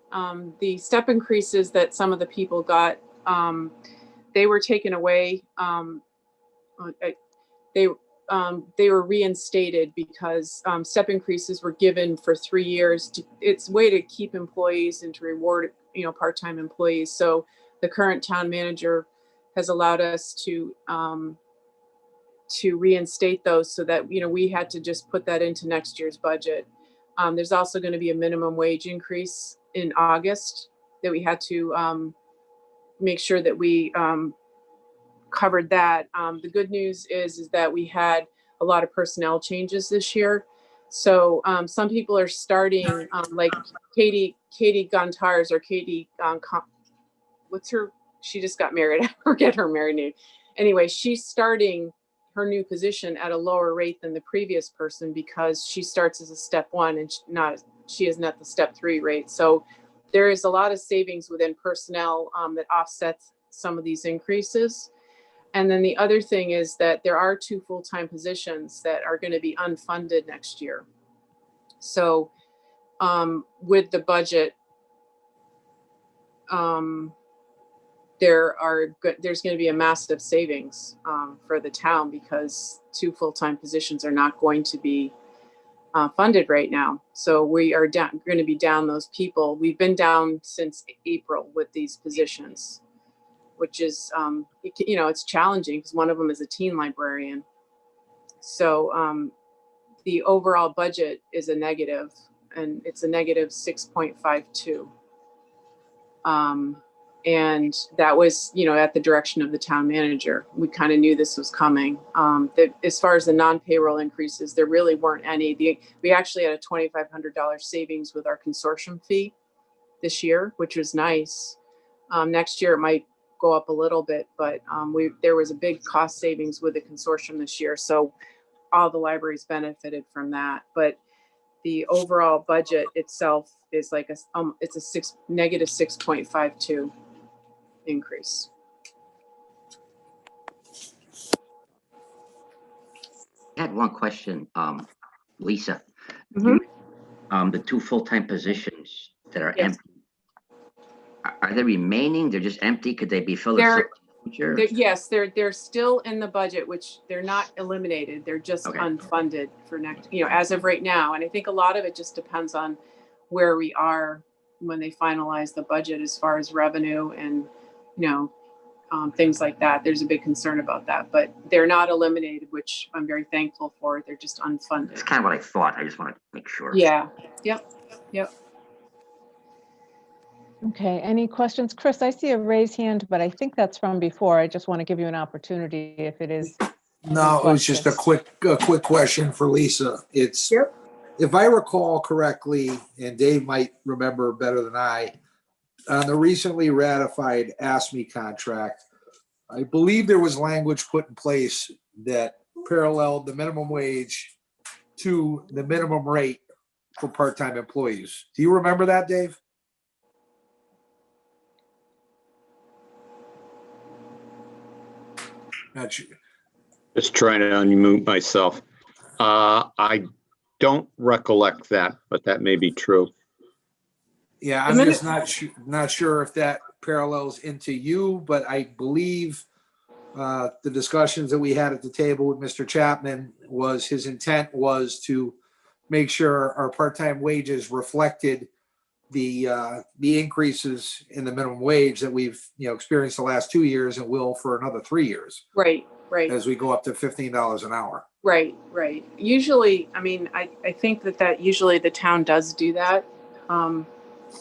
The step increases that some of the people got, they were taken away. They were reinstated because step increases were given for 3 years. It's a way to keep employees and to reward, part-time employees. So the current town manager has allowed us to reinstate those so that, we had to just put that into next year's budget. There's also going to be a minimum wage increase in August that we had to make sure that we covered that. The good news is that we had a lot of personnel changes this year. So some people are starting, like Katie Gontars or Katie, what's her, she just got married. I forget her married name. Anyway, she's starting her new position at a lower rate than the previous person because she starts as a step 1 and she is not the step 3 rate. So there is a lot of savings within personnel that offsets some of these increases. And then the other thing is that there are 2 full-time positions that are going to be unfunded next year. So with the budget, there's going to be a massive savings for the town because 2 full-time positions are not going to be funded right now. So we are going to be down those people. We've been down since April with these positions, which is, it's challenging because one of them is a teen librarian. So the overall budget is a negative, and it's a negative 6.52. And that was, at the direction of the town manager. We kind of knew this was coming. As far as the non-payroll increases, there really weren't any. We actually had a $2,500 savings with our consortium fee this year, which was nice. Next year it might go up a little bit, but there was a big cost savings with the consortium this year. So all the libraries benefited from that. But the overall budget itself is like it's a negative 6.52 increase. I had one question, Lisa. Mm-hmm. The 2 full-time positions that are Yes. empty, are they remaining? They're just empty? Could they be filled? Yes, they're still in the budget, which they're not eliminated. They're just unfunded for next, as of right now. And I think a lot of it just depends on where we are when they finalize the budget as far as revenue and, things like that. There's a big concern about that, but they're not eliminated, which I'm very thankful for. They're just unfunded. It's kind of what I thought. I just want to make sure. Yeah. Yep. Okay, any questions? Chris, I see a raised hand, but I think that's from before. I just want to give you an opportunity if it is. No, it was just a quick question for Lisa. It's, if I recall correctly, and Dave might remember better than I, on the recently ratified ASME contract, I believe there was language put in place that paralleled the minimum wage to the minimum rate for part-time employees. Do you remember that, Dave? Not sure. Just trying to unmute myself. I don't recollect that, but that may be true. Yeah, I'm just not sure if that parallels into you, but I believe the discussions that we had at the table with Mr. Chapman was his intent was to make sure our part-time wages reflected the increases in the minimum wage that we've experienced the last 2 years and will for another 3 years. Right. As we go up to $15 an hour. Right. Usually, I think that usually the town does do that.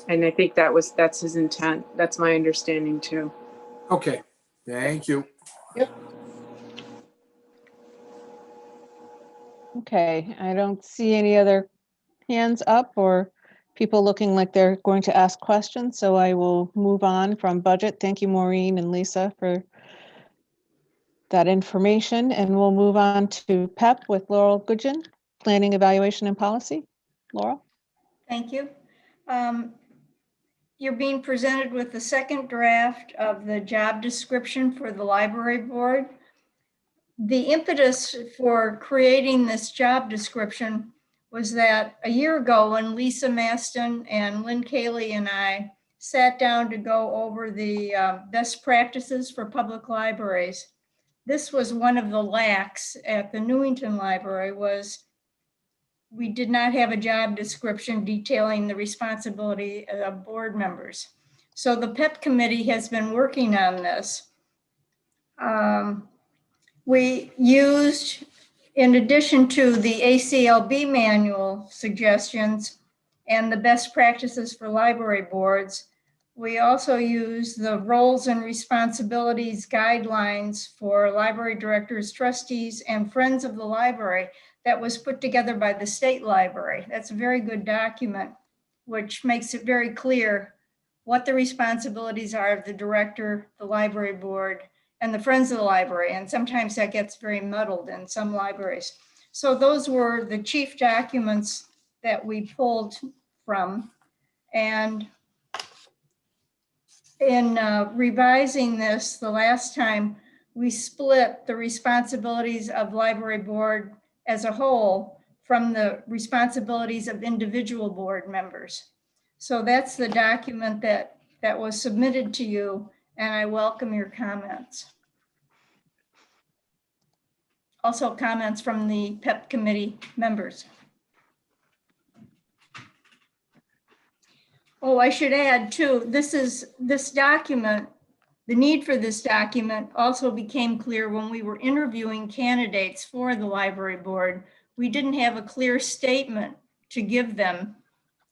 And I think that's his intent. That's my understanding too. Okay, thank you. Yep. Okay, I don't see any other hands up or people looking like they're going to ask questions, so I will move on from budget. Thank you, Maureen and Lisa, for that information, and we'll move on to PEP with Laurel Goodgen, Planning, Evaluation, and Policy. Laurel? Thank you. You're being presented with the second draft of the job description for the library board. The impetus for creating this job description was that a year ago when Lisa Masten and Lynn Cayley and I sat down to go over the best practices for public libraries. This was one of the lacks at the Newington Library, was we did not have a job description detailing the responsibility of board members. So the PEP committee has been working on this. We used, in addition to the ACLB manual suggestions and the best practices for library boards, we also use the roles and responsibilities guidelines for library directors, trustees, and friends of the library that was put together by the state library. That's a very good document, which makes it very clear what the responsibilities are of the director, the library board, and the Friends of the Library. And sometimes that gets very muddled in some libraries. So those were the chief documents that we pulled from. And in revising this the last time, we split the responsibilities of library board as a whole from the responsibilities of individual board members. So that's the document that was submitted to you, and I welcome your comments. Also comments from the PEP committee members. Oh, I should add too, this document, the need for this document also became clear when we were interviewing candidates for the library board. We didn't have a clear statement to give them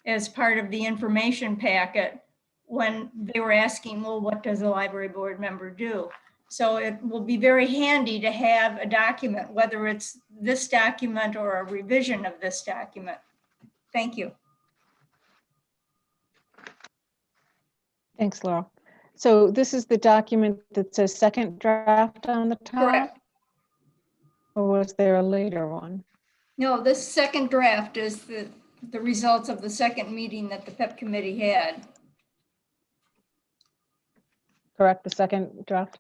as part of the information packet when they were asking, well, what does a library board member do? So it will be very handy to have a document, whether it's this document or a revision of this document. Thank you. Thanks, Laurel. So this is the document that says second draft on the top? Correct. Or was there a later one? No, this second draft is the results of the second meeting that the PEP committee had. Correct, the second draft?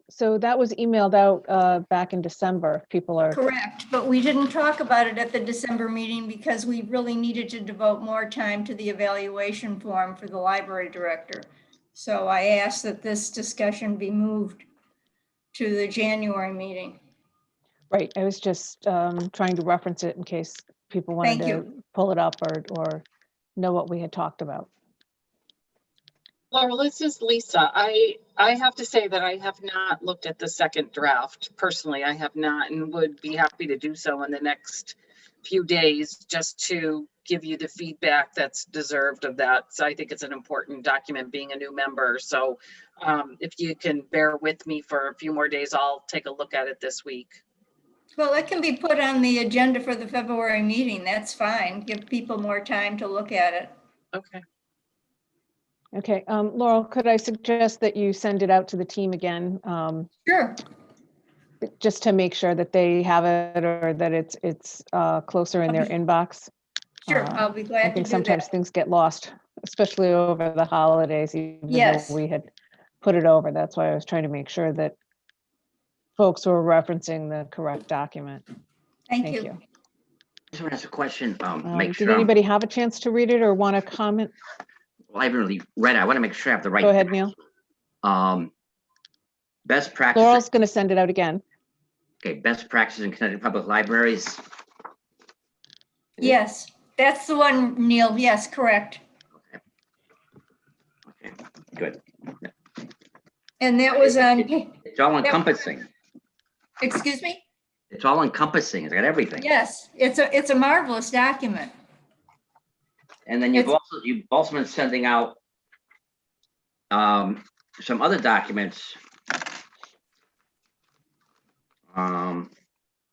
So that was emailed out back in December. People are. Correct, but we didn't talk about it at the December meeting because we really needed to devote more time to the evaluation form for the library director. So I asked that this discussion be moved to the January meeting. Right, I was just trying to reference it in case people wanted to pull it up or know what we had talked about. Laurel, this is Lisa. I have to say that I have not looked at the second draft. Personally, I have not, and would be happy to do so in the next few days just to give you the feedback that's deserved of that. So I think it's an important document being a new member. So if you can bear with me for a few more days, I'll take a look at it this week. Well, it can be put on the agenda for the February meeting. That's fine. Give people more time to look at it. Okay. Okay, Laurel, could I suggest that you send it out to the team again? Sure. Just to make sure that they have it or that it's closer in their inbox. Sure, I'll be glad to do that. I think sometimes things get lost, especially over the holidays, even though we had put it over. That's why I was trying to make sure that folks were referencing the correct document. Thank you. I just want to ask a question. Did anybody have a chance to read it or want to comment? Well, I haven't really read it. I want to make sure I have the right. Go ahead, Neil. Best practice. Laurel's going to send it out again. Okay, best practices in Connecticut public libraries. Yes, that's the one, Neil. Yes, correct. Okay, good. And that was on. It's all encompassing. Excuse me? It's all encompassing. It's got everything. Yes, it's a marvelous document. And then you've also been sending out some other documents.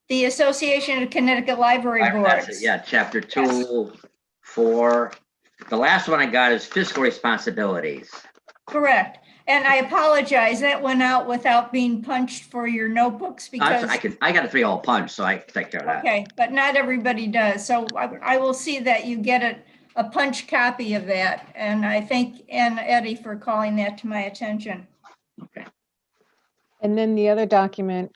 The Association of Connecticut Library Boards. Yeah, chapter 2, 4. The last one I got is fiscal responsibilities. Correct. And I apologize, that went out without being punched for your notebooks because. I got a 3-hole punch, so I can take care of that. Okay, but not everybody does. So I will see that you get a punch copy of that. And I thank Ann Eddie for calling that to my attention. Okay. And then the other document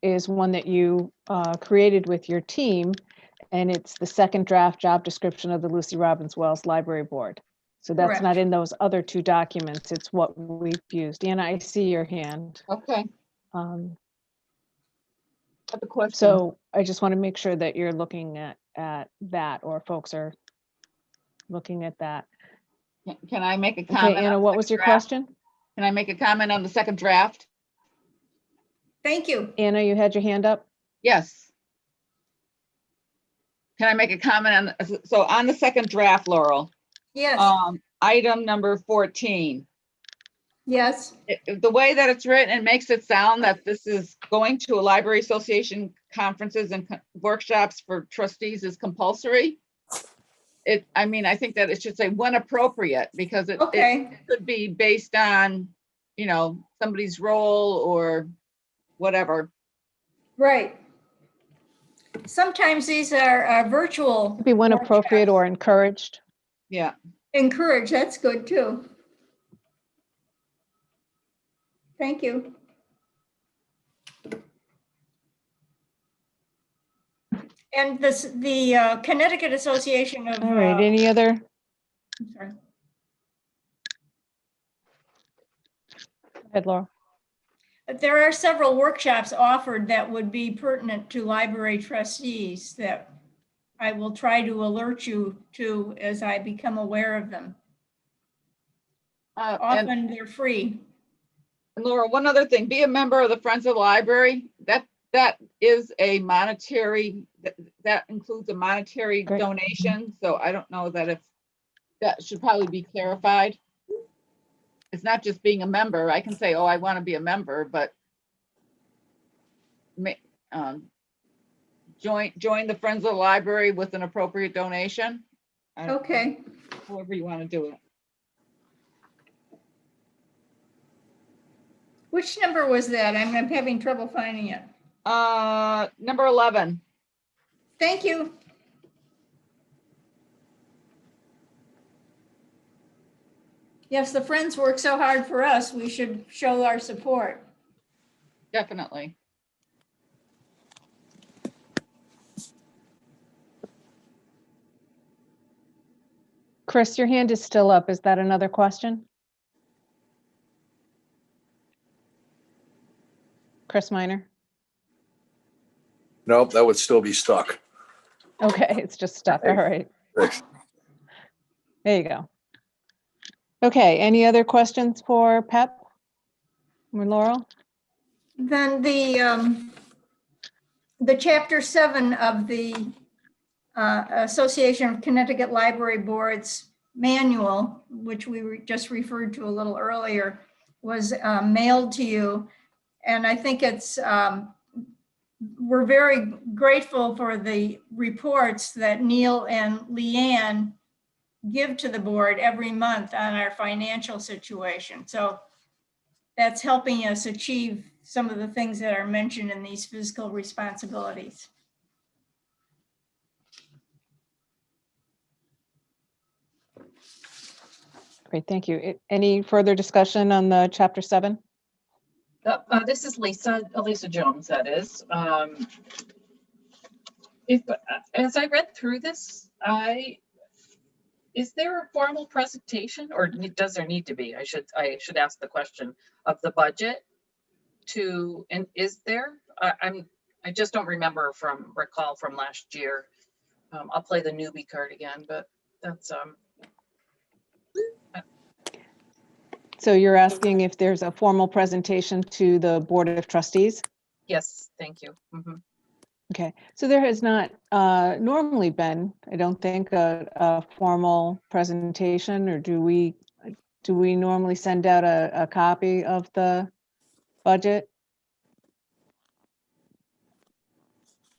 is one that you created with your team, and it's the second draft job description of the Lucy Robbins Wells Library Board. So that's Correct. not in those other two documents. It's what we've used. Anna, I see your hand. Okay. I have a question. So I just want to make sure that you're looking at that, or folks are looking at that. Can I make a comment? Okay, Anna, what was your question? Can I make a comment on the second draft? Thank you. Anna, you had your hand up? Yes. Can I make a comment on the second draft, Laurel? Yes. Item number 14. Yes. The way that it's written, it makes it sound that this is going to a library association conferences and workshops for trustees is compulsory. I mean, I think that it should say when appropriate, because it could be based on, you know, somebody's role or whatever. Right. Sometimes these are virtual. Could be when appropriate or encouraged. Yeah. Encourage, that's good too. Thank you. And the Connecticut Association of. All right, any other? I'm sorry. Go ahead, Laura. There are several workshops offered that would be pertinent to library trustees that I will try to alert you to as I become aware of them. Often they're free. And Laura, one other thing, be a member of the Friends of the Library. That is a monetary, that includes a monetary donation. So I don't know that if that should probably be clarified. It's not just being a member. I can say, oh, I want to be a member, but join the Friends of the Library with an appropriate donation. Okay. However you want to do it. Which number was that? I'm having trouble finding it. Number 11. Thank you. Yes, the Friends work so hard for us. We should show our support. Definitely. Chris, your hand is still up. Is that another question? Chris Minor? Nope, that would still be stuck. Okay, it's just stuck. All right. Thanks. There you go. Okay, any other questions for Pep or Laurel? Then the Chapter 7 of the Association of Connecticut Library Boards manual, which we just referred to a little earlier, was mailed to you. And I think it's, we're very grateful for the reports that Neil and LeeAnn give to the board every month on our financial situation. So that's helping us achieve some of the things that are mentioned in these fiscal responsibilities. Great, thank you. Any further discussion on the Chapter 7? This is Lisa Jones, that is. As I read through this, is there a formal presentation, or does there need to be? I should ask the question of the budget and is there? I just don't recall from last year. I'll play the newbie card again, but that's So you're asking if there's a formal presentation to the Board of Trustees? yes, thank you. Mm-hmm. Okay, so there has not normally been, I don't think, a formal presentation, or do we normally send out a copy of the budget?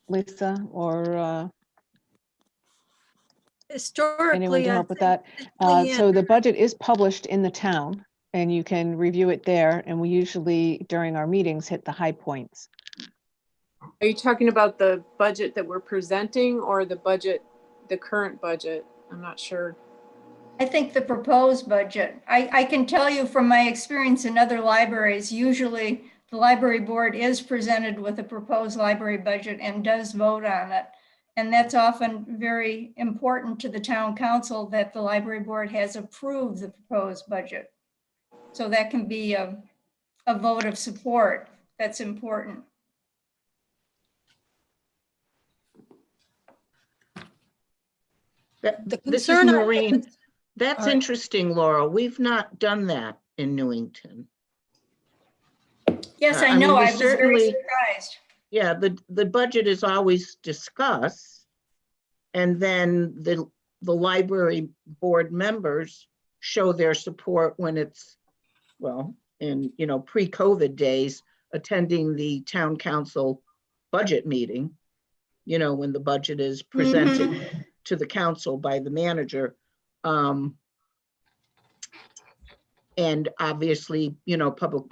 Lisa, or historically, anyone to help with that? LeeAnn. So the budget is published in the town, and you can review it there, and we usually, during our meetings, hit the high points. Are you talking about the budget that we're presenting or the current budget? I'm not sure. I think the proposed budget. I can tell you from my experience in other libraries, usually the library board is presented with a proposed library budget and does vote on it. And that's often very important to the town council that the library board has approved the proposed budget. So that can be a vote of support. That's important. This is Maureen. That's interesting, Laura. We've not done that in Newington. Yes, I know. I was very surprised. Yeah, the budget is always discussed, and then the library board members show their support when well, in, pre-COVID days, attending the town council budget meeting, when the budget is presented to the council by the manager. And obviously, public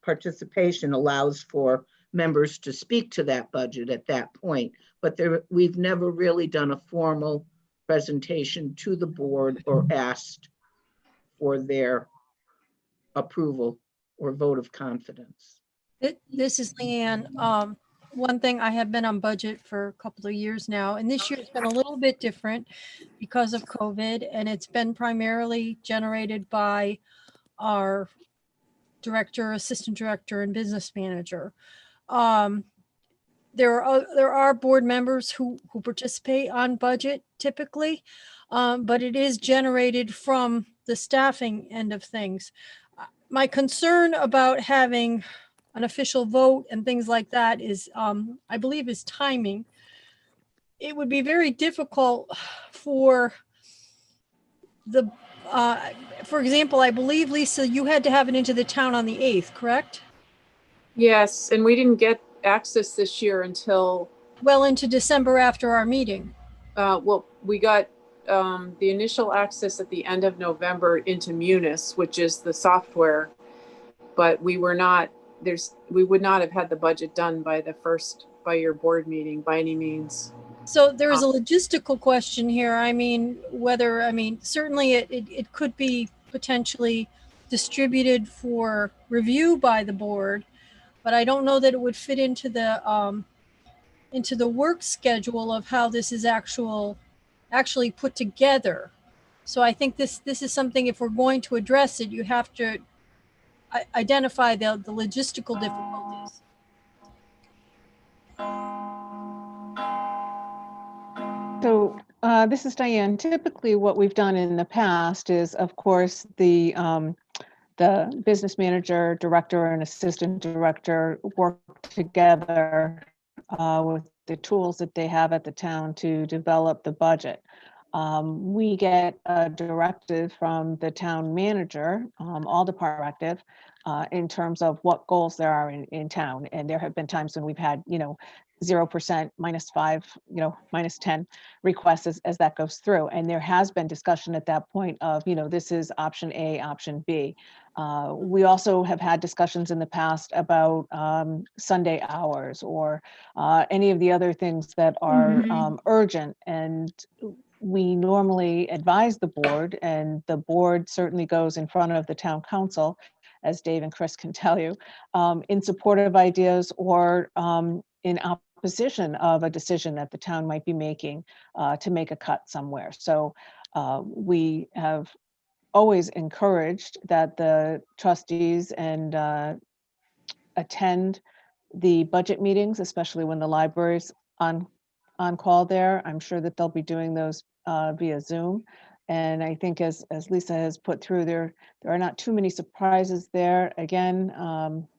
participation allows for members to speak to that budget at that point. But we've never really done a formal presentation to the board or asked for their approval or vote of confidence. This is LeeAnn. One thing, I have been on budget for a couple of years now, and this year it's been a little bit different because of COVID, and it's been primarily generated by our director, assistant director, and business manager. There are board members who participate on budget typically, but it is generated from the staffing end of things. My concern about having an official vote and things like that is, I believe, is timing. It would be very difficult for the, for example, I believe, Lisa, you had to have it into the town on the 8th, correct? Yes, and we didn't get access this year until well into December after our meeting. Well, we got the initial access at the end of November into Munis, which is the software, but we would not have had the budget done by your board meeting by any means. So there is a logistical question here. I mean, certainly it could be potentially distributed for review by the board, but I don't know that it would fit into the work schedule of how this is actually put together. So I think this is something, if we're going to address it, you have to identify the logistical difficulties. So this is Diane. Typically what we've done in the past is, of course, the business manager, director, and assistant director work together with the tools that they have at the town to develop the budget. We get a directive from the town manager, all department directive, in terms of what goals there are in town. And there have been times when we've had, 0%, -5, -10 requests as that goes through. And there has been discussion at that point of, this is option A, option B. We also have had discussions in the past about Sunday hours or any of the other things that are urgent. And we normally advise the board, and the board certainly goes in front of the town council, as Dave and Chris can tell you, in support of ideas or in opposition of a decision that the town might be making to make a cut somewhere. So we have always encouraged that the trustees and attend the budget meetings, especially when the library's on call there. I'm sure that they'll be doing those via Zoom. And I think as Lisa has put through, there are not too many surprises there. Again,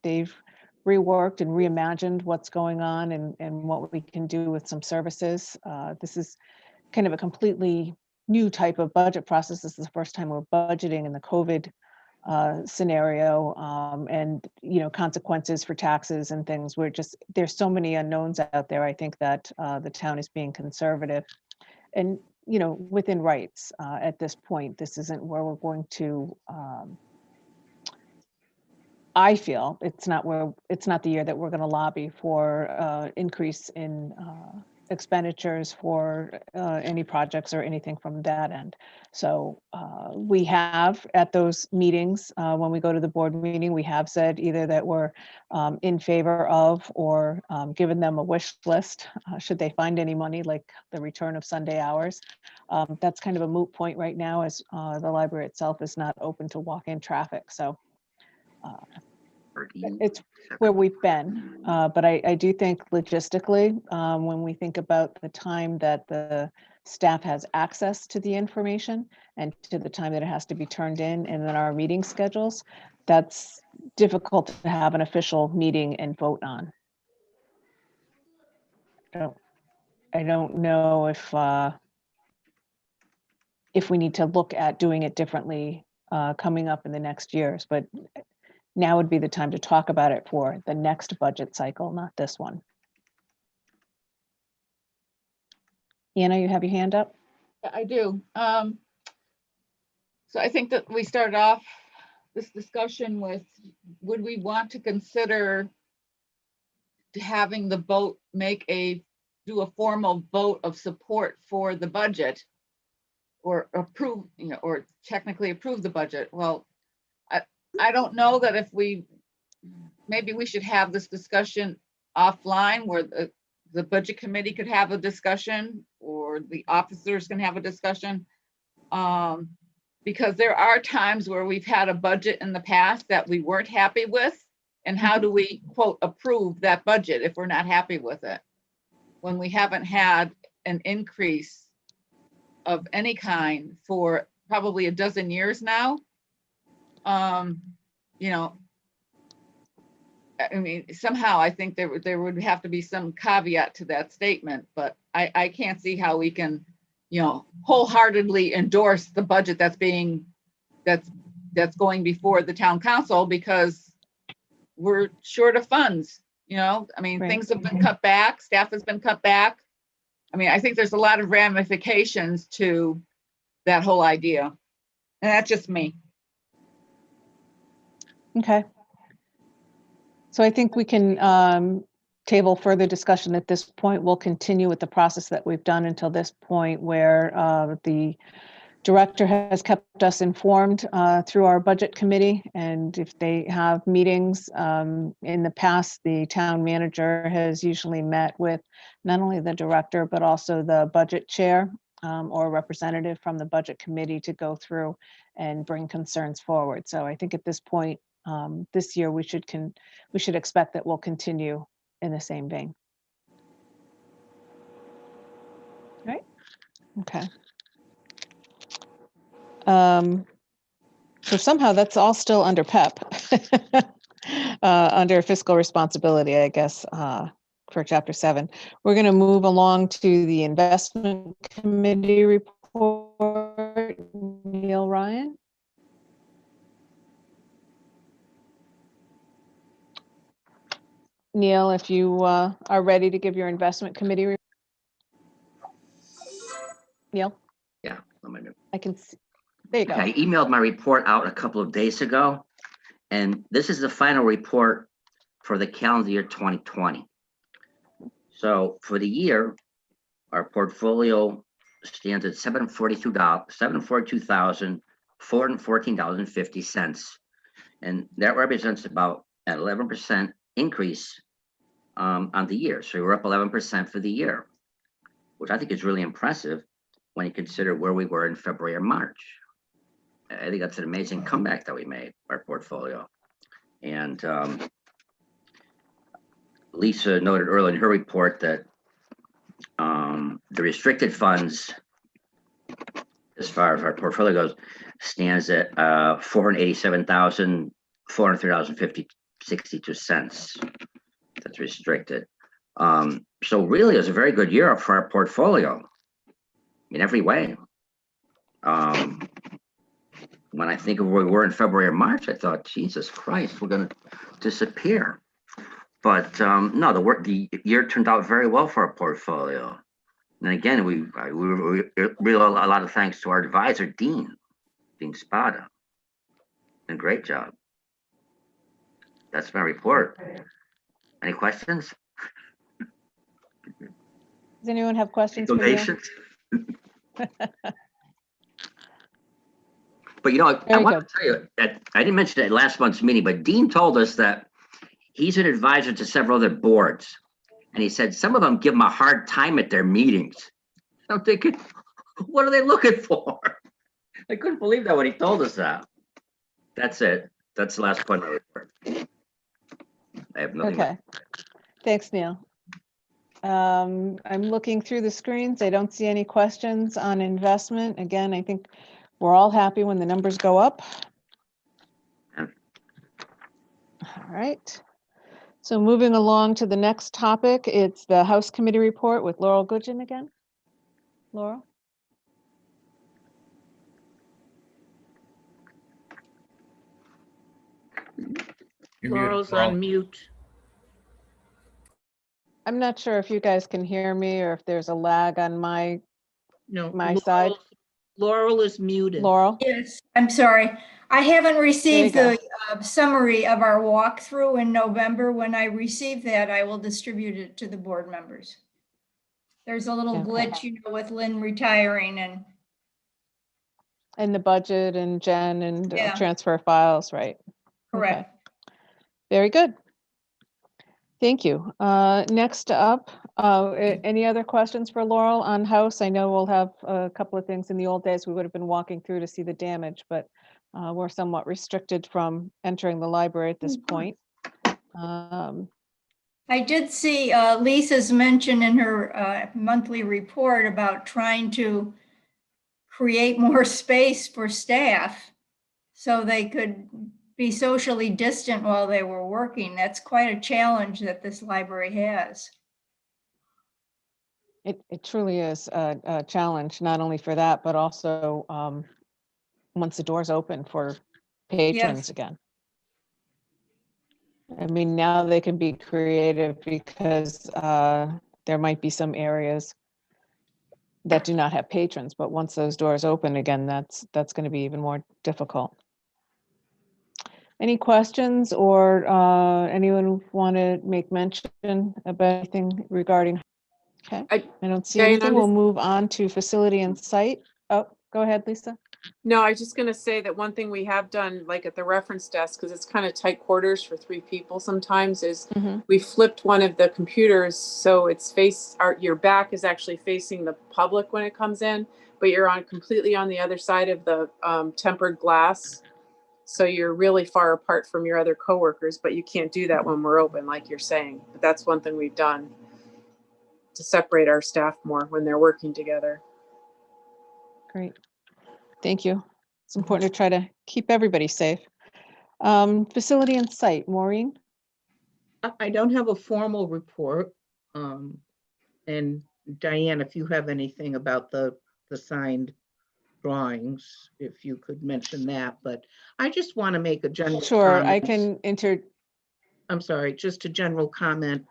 they've reworked and reimagined what's going on and what we can do with some services. This is kind of a completely new type of budget process. This is the first time we're budgeting in the COVID scenario, and consequences for taxes and things. There's so many unknowns out there. I think that the town is being conservative and within rights at this point. This isn't where we're going to I feel it's not the year that we're going to lobby for increase in expenditures for any projects or anything from that end. So we have at those meetings, when we go to the board meeting, we have said either that we're in favor of or given them a wish list should they find any money, like the return of Sunday hours. That's kind of a moot point right now, as the library itself is not open to walk-in traffic. So it's where we've been, but I do think logistically, when we think about the time that the staff has access to the information and to the time that it has to be turned in, and then our meeting schedules, that's difficult to have an official meeting and vote on. I don't know if we need to look at doing it differently coming up in the next years, but now would be the time to talk about it for the next budget cycle, not this one. Anna, you have your hand up? Yeah, I do. So I think that we started off this discussion with, would we want to consider having the vote do a formal vote of support for the budget, or approve, or technically approve the budget? Well, I don't know that if maybe we should have this discussion offline where the budget committee could have a discussion, or the officers can have a discussion. Because there are times where we've had a budget in the past that we weren't happy with. And how do we, quote, approve that budget if we're not happy with it? When we haven't had an increase of any kind for probably a dozen years now. I mean, somehow I think there would have to be some caveat to that statement, but I can't see how we can, wholeheartedly endorse the budget that's going before the town council, because we're short of funds. I mean, Right. Things have been cut back, staff has been cut back. I mean, I think there's a lot of ramifications to that whole idea, and that's just me. Okay. So I think we can table further discussion at this point. We'll continue with the process that we've done until this point, where the director has kept us informed through our budget committee. And if they have meetings in the past, the town manager has usually met with not only the director, but also the budget chair or representative from the budget committee to go through and bring concerns forward. So I think at this point, this year, we should expect that we'll continue in the same vein. Right? Okay. So somehow that's all still under PEP, under fiscal responsibility, I guess, for Chapter 7. We're going to move along to the investment committee report. Neil Ryan. Neil, if you are ready to give your investment committee report. Neil? Yeah. I can see. There you go. I emailed my report out a couple of days ago, and this is the final report for the calendar year 2020. So for the year, our portfolio stands at $742,414.50. And that represents about an 11% increase on the year. So we're up 11% for the year, which I think is really impressive when you consider where we were in February or March. I think that's an amazing comeback that we made, our portfolio. And Lisa noted earlier in her report that the restricted funds, as far as our portfolio goes, stands at $487,403.62. That's restricted. So really, it was a very good year for our portfolio in every way. When I think of where we were in February or March, I thought, Jesus Christ, we're going to disappear. But no, the year turned out very well for our portfolio. And again, we really a lot of thanks to our advisor, Dean Spada. And great job. That's my report. Any questions? Does anyone have questions for you? Donations? But I want to tell you that I didn't mention it at last month's meeting, but Dean told us that he's an advisor to several other boards. And he said some of them give him a hard time at their meetings. I'm thinking, what are they looking for? I couldn't believe that when he told us that. That's it. That's the last point of my report. I have nothing. Okay. Thanks, Neil. I'm looking through the screens. I don't see any questions on investment. Again, I think we're all happy when the numbers go up. All right. So moving along to the next topic, it's the House Committee report with Laurel Goodgen again. Laurel? You're muted, Laurel's Laurel. on mute. I'm not sure if you guys can hear me or if there's a lag on my No, side. Laurel is muted. Laurel? Yes, I'm sorry. I haven't received There you the summary of our walkthrough in November. When I receive that, I will distribute it to the board members. There's a little Okay. glitch, with Lynn retiring And the budget and Jen and Yeah. transfer files, right? correct. Okay. Very good. Thank you. Next up, any other questions for Laurel on house? I know we'll have a couple of things. In the old days we would have been walking through to see the damage, but we're somewhat restricted from entering the library at this point. I did see Lisa's mention in her monthly report about trying to create more space for staff so they could be socially distant while they were working. That's quite a challenge that this library has. It truly is a challenge, not only for that, but also once the doors open for patrons Yes. again. I mean, now they can be creative because there might be some areas that do not have patrons, but once those doors open again, that's going to be even more difficult. Any questions or anyone want to make mention about anything regarding? Okay, I don't see Diane, anything. I'm We'll just- move on to facility and site. Oh, go ahead, Lisa. No, I was just going to say that one thing we have done, like at the reference desk, because it's kind of tight quarters for 3 people sometimes, is we flipped one of the computers so it's your back is actually facing the public when it comes in, but you're completely on the other side of the tempered glass. So you're really far apart from your other coworkers, but you can't do that when we're open, like you're saying. But that's one thing we've done to separate our staff more when they're working together. Great. Thank you. It's important to try to keep everybody safe. Facility and site, Maureen? I don't have a formal report. And Diane, if you have anything about the signed drawings, if you could mention that, but I just want to make a general Sure, I comment. can I'm sorry, just a general comment.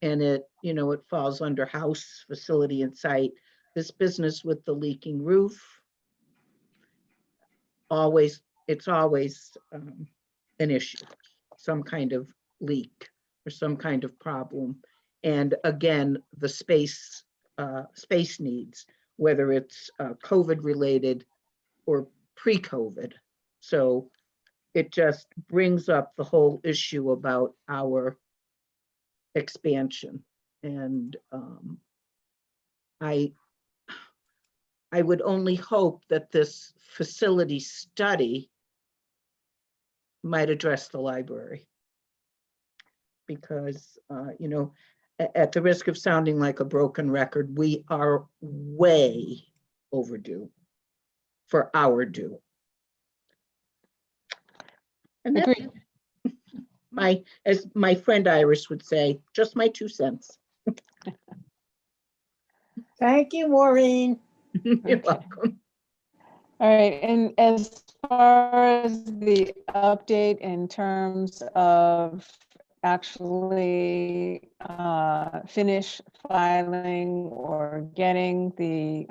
And it falls under house, facility and site. This business with the leaking roof, it's always an issue, some kind of leak or some kind of problem. And again, the space needs, whether it's COVID related or pre-COVID. So it just brings up the whole issue about our expansion. And I would only hope that this facility study might address the library. Because, at the risk of sounding like a broken record, we are way overdue for our due. And that's Agreed. as my friend Iris would say, just my 2 cents. Thank you, Maureen. You're welcome. All right, and as far as the update in terms of actually finish filing or getting the,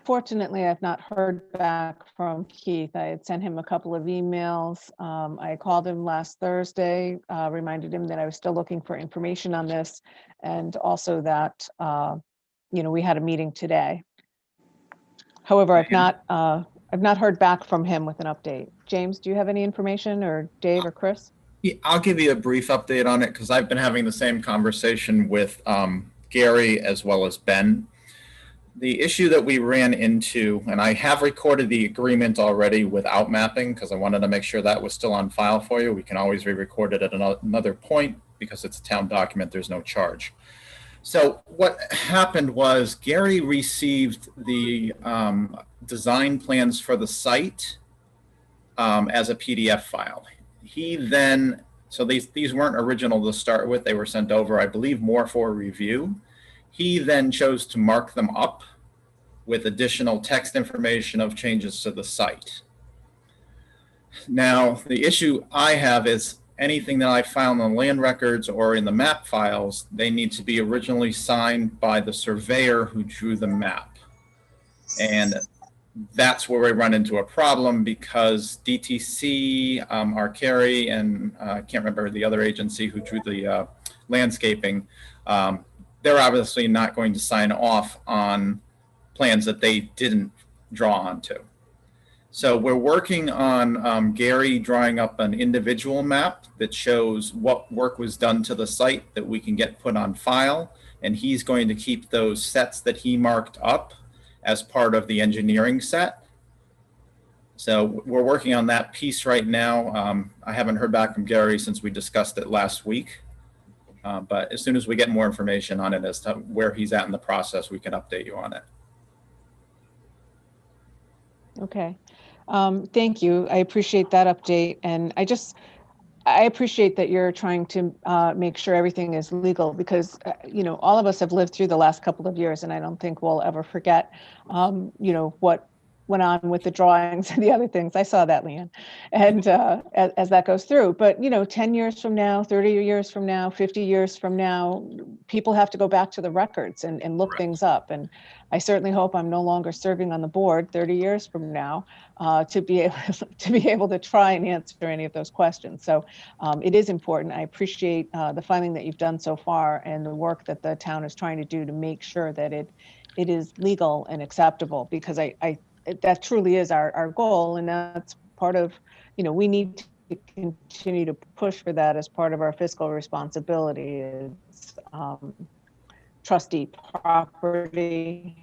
fortunately, I've not heard back from Keith. I had sent him a couple of emails. I called him last Thursday, reminded him that I was still looking for information on this, and also that, we had a meeting today. However, I've not heard back from him with an update. James, do you have any information, or Dave or Chris? Yeah, I'll give you a brief update on it because I've been having the same conversation with Gary as well as Ben. The issue that we ran into, and I have recorded the agreement already without mapping because I wanted to make sure that was still on file for you. We can always re-record it at another point because it's a town document, there's no charge. So what happened was Gary received the design plans for the site as a PDF file. He then, so these weren't original to start with, they were sent over, I believe, more for review. He then chose to mark them up with additional text information of changes to the site. Now, the issue I have is anything that I found on land records or in the map files, they need to be originally signed by the surveyor who drew the map. And that's where we run into a problem because DTC, Arcari, and I can't remember the other agency who drew the landscaping, they're obviously not going to sign off on plans that they didn't draw onto. So we're working on Gary drawing up an individual map that shows what work was done to the site that we can get put on file. And he's going to keep those sets that he marked up as part of the engineering set. So we're working on that piece right now. I haven't heard back from Gary since we discussed it last week. But as soon as we get more information on it as to where he's at in the process, we can update you on it. Okay. Thank you. I appreciate that update. And I appreciate that you're trying to make sure everything is legal because, you know, all of us have lived through the last couple of years and I don't think we'll ever forget, you know, what went on with the drawings and the other things. I saw that, LeeAnn, and as that goes through. But, you know, 10 years from now, 30 years from now, 50 years from now, people have to go back to the records and look things up. And I certainly hope I'm no longer serving on the board 30 years from now to be able to try and answer any of those questions. So it is important. I appreciate the filing that you've done so far and the work that the town is trying to do to make sure that it is legal and acceptable, because that truly is our goal. And that's part of, you know, we need to continue to push for that as part of our fiscal responsibility. It's trustee property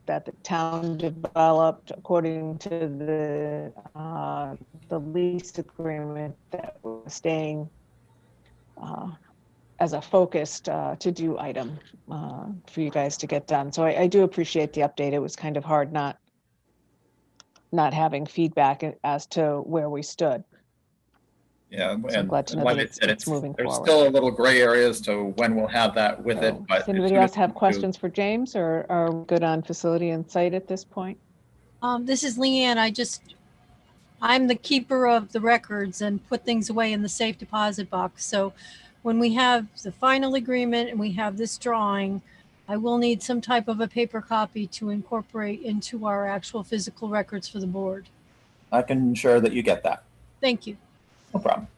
that the town developed according to the lease agreement that was staying as a focused to do item for you guys to get done. So I do appreciate the update. It was kind of hard not having feedback as to where we stood. Yeah, So I'm glad to know like that it's moving there's forward. still a little gray area as to when we'll have that with it. But Does anybody else have questions for James, or are we good on facility and site at this point? This is LeeAnn. I'm the keeper of the records and put things away in the safe deposit box. So when we have the final agreement and we have this drawing, I will need some type of a paper copy to incorporate into our actual physical records for the board. I can ensure that you get that. Thank you. No problem.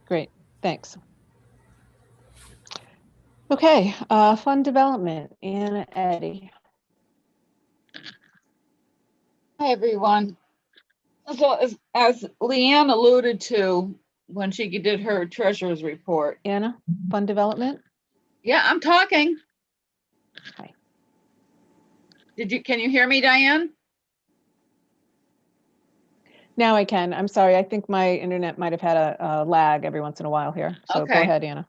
Great, thanks. Okay, fund development, Anna Eddy. Hi, everyone. So as LeeAnn alluded to when she did her treasurer's report. Anna, fund development? Yeah, I'm talking. Hi. Can you hear me, Diane? Now I can. I'm sorry. I think my internet might have had a lag every once in a while here. So Okay. Go ahead, Anna.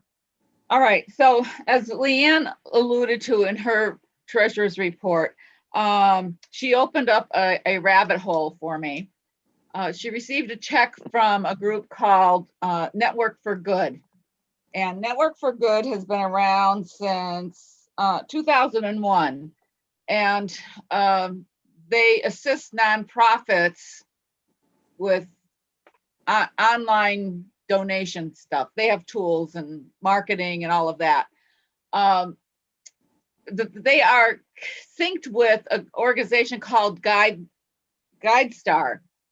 All right. So as LeeAnn alluded to in her treasurer's report, she opened up a rabbit hole for me. She received a check from a group called Network for Good. And Network for Good has been around since 2001. And they assist nonprofits with online donation stuff. They have tools and marketing and all of that. They are synced with an organization called GuideStar.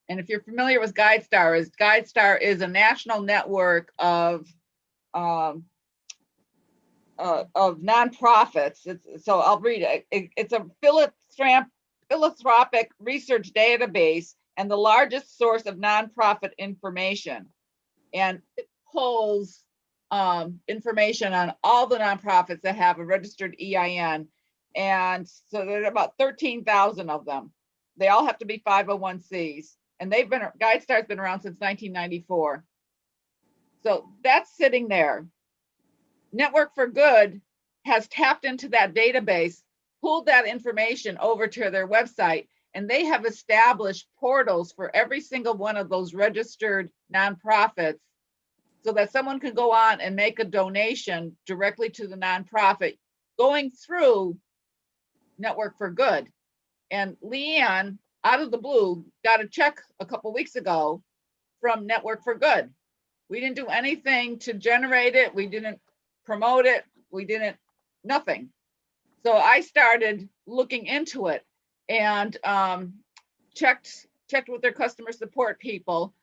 And if you're familiar with GuideStar is a national network of nonprofits. So I'll read it. It's a philanthropic research database and the largest source of nonprofit information. And it pulls information on all the nonprofits that have a registered EIN. And so there are about 13,000 of them. They all have to be 501Cs. And GuideStar's been around since 1994. So that's sitting there. Network for Good has tapped into that database, pulled that information over to their website, and they have established portals for every single one of those registered nonprofits so that someone can go on and make a donation directly to the nonprofit going through Network for Good. And LeeAnn out of the blue, got a check a couple weeks ago from Network for Good. We didn't do anything to generate it. We didn't promote it. We didn't, nothing. So I started looking into it and checked with their customer support people.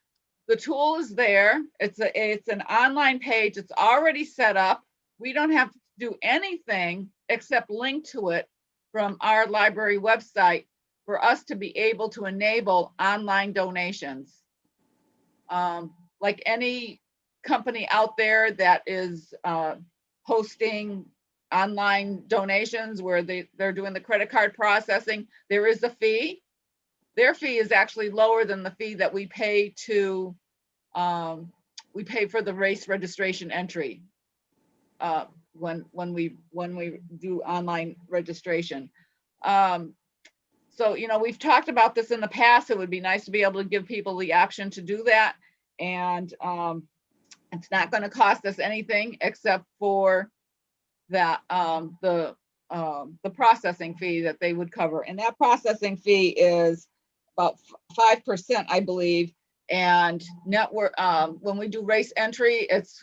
The tool is there. It's an online page. It's already set up. We don't have to do anything except link to it from our library website for us to be able to enable online donations. Like any company out there that is hosting online donations where they're doing the credit card processing, there is a fee. Their fee is actually lower than the fee that we pay to, we pay for the race registration entry when we do online registration. So, you know, we've talked about this in the past. It would be nice to be able to give people the option to do that. And it's not going to cost us anything except for that the processing fee that they would cover. And that processing fee is about 5%, I believe. And network, when we do race entry, it's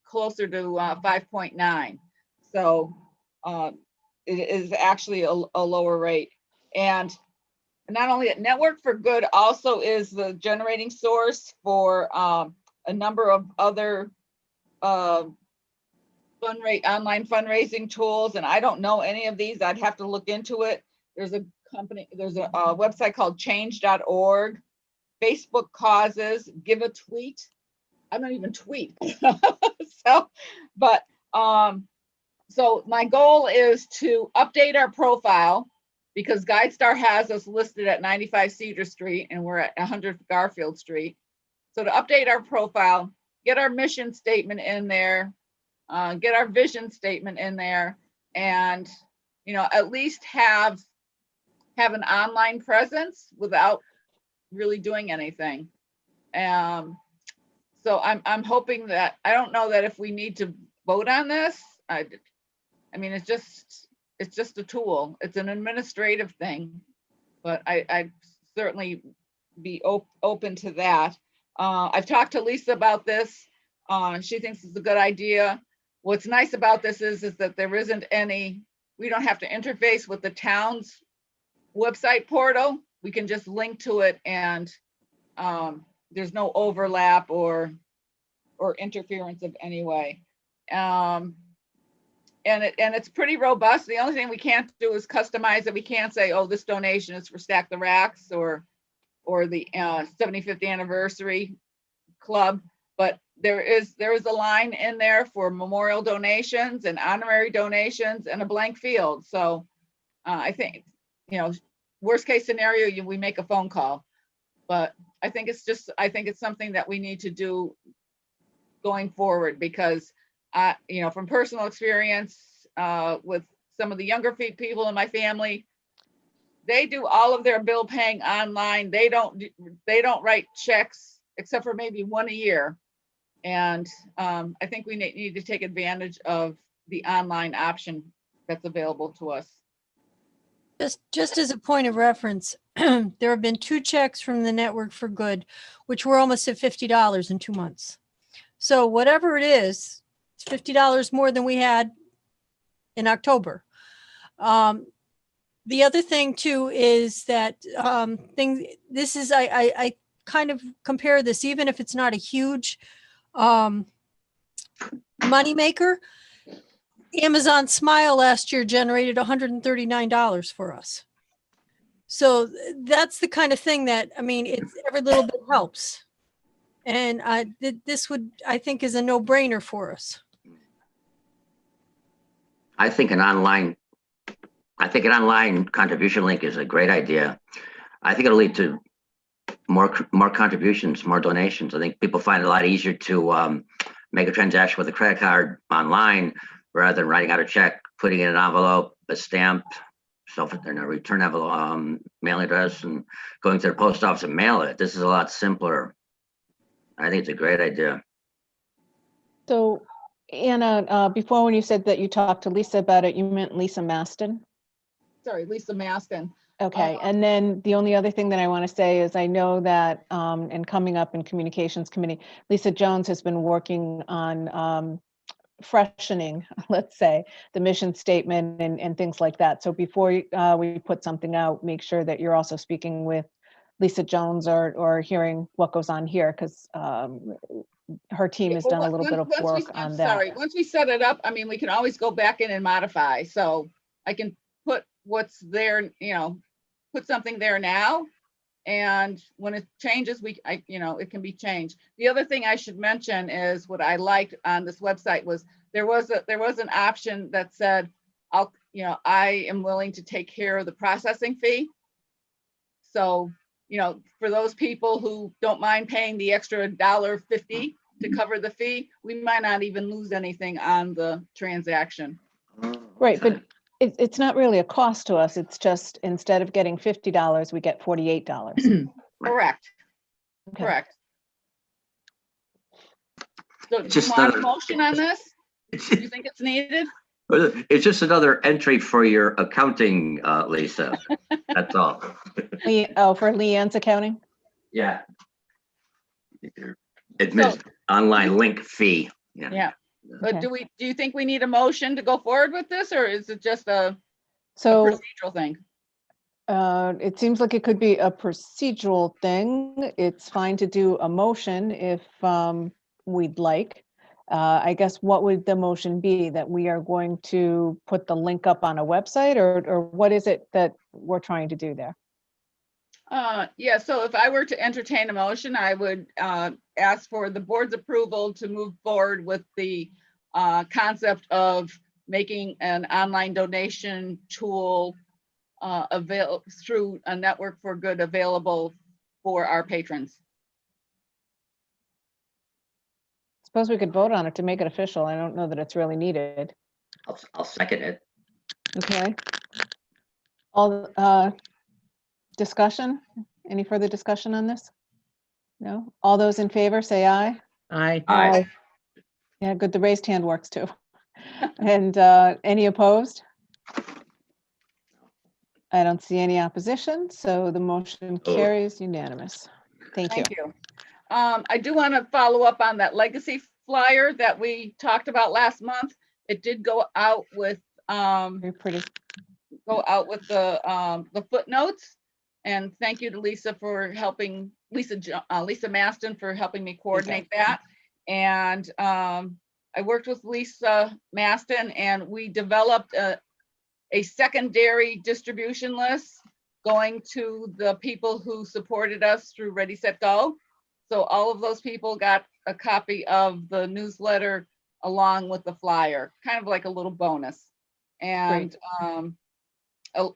closer to 5.9. So it is actually a lower rate. And not only that, Network for Good also is the generating source for a number of other online fundraising tools. And I don't know any of these. I'd have to look into it. There's a website called change.org, Facebook causes, give a tweet. I don't even tweet. So my goal is to update our profile, because GuideStar has us listed at 95 Cedar Street and we're at 100 Garfield Street. So to update our profile, get our mission statement in there, get our vision statement in there, and, you know, at least have an online presence without really doing anything. So I'm hoping that, I don't know that if we need to vote on this. I mean, it's just a tool. It's an administrative thing, but I'd certainly be open to that. I've talked to Lisa about this. She thinks it's a good idea. What's nice about this is that there isn't any, we don't have to interface with the town's website portal. We can just link to it, and there's no overlap or interference of any way. And it's pretty robust. The only thing we can't do is customize it. We can't say, oh, this donation is for Stack the Racks or the 75th anniversary club, but there is a line in there for memorial donations and honorary donations and a blank field. So I think, you know, worst case scenario, we make a phone call, but I think it's something that we need to do going forward, because you know, from personal experience with some of the younger people in my family, they do all of their bill paying online. They don't write checks except for maybe one a year. And I think we need to take advantage of the online option that's available to us. Just as a point of reference, there have been 2 checks from the Network for Good, which were almost at $50 in 2 months. So whatever it is, it's $50 more than we had in October. The other thing too is that I kind of compare this, even if it's not a huge moneymaker. Amazon Smile last year generated $139 for us. So that's the kind of thing that, I mean, it's every little bit helps. And this would, I think, is a no-brainer for us. I think an online contribution link is a great idea. I think it'll lead to more contributions, more donations. I think people find it a lot easier to make a transaction with a credit card online rather than writing out a check, putting it in an envelope, a stamp, in a return envelope, mailing address, and going to the post office and mail it. This is a lot simpler. I think it's a great idea. So, Anna, before when you said that you talked to Lisa about it, you meant Lisa Masten? Sorry, Lisa Masten. Okay, and then the only other thing that I want to say is I know that, and coming up in Communications Committee, Lisa Jones has been working on freshening, let's say, the mission statement and things like that. So before we put something out, make sure that you're also speaking with Lisa Jones or hearing what goes on here, because her team has done a little bit of work on that. Sorry, once we set it up, I mean, we can always go back in and modify. So I can put what's there, you know, put something there now. And when it changes, it can be changed. The other thing I should mention is what I liked on this website was there was an option that said, I am willing to take care of the processing fee. So, for those people who don't mind paying the extra $1.50 to cover the fee, we might not even lose anything on the transaction. Right, but it's not really a cost to us. It's just instead of getting $50, we get $48. Correct. Okay. Correct. So do you Just want a another- motion on this? Do you think it's needed? It's just another entry for your accounting, Lisa. That's all. For LeeAnn's accounting? Yeah. Online link fee. Yeah. But Okay. do you think we need a motion to go forward with this, or is it just a So procedural thing? it seems like it could be a procedural thing. It's fine to do a motion if we'd like. I guess what would the motion be? That we are going to put the link up on a website, or what is it that we're trying to do there? Yeah, so if I were to entertain a motion, I would ask for the board's approval to move forward with the concept of making an online donation tool available through a network for good available for our patrons. Suppose we could vote on it to make it official. I don't know that it's really needed. I'll second it. Okay. All discussion? Any further discussion on this? No? All those in favor say aye. Aye. Aye. Yeah, good. The raised hand works too. And any opposed? I don't see any opposition, so the motion carries unanimous. Thank you. Thank you. I do want to follow up on that legacy flyer that we talked about last month. It did go out with Very pretty. the footnotes. And thank you to Lisa for helping, Lisa Masten for helping me coordinate that. And I worked with Lisa Masten and we developed a secondary distribution list going to the people who supported us through Ready, Set, Go. So all of those people got a copy of the newsletter along with the flyer, kind of like a little bonus. And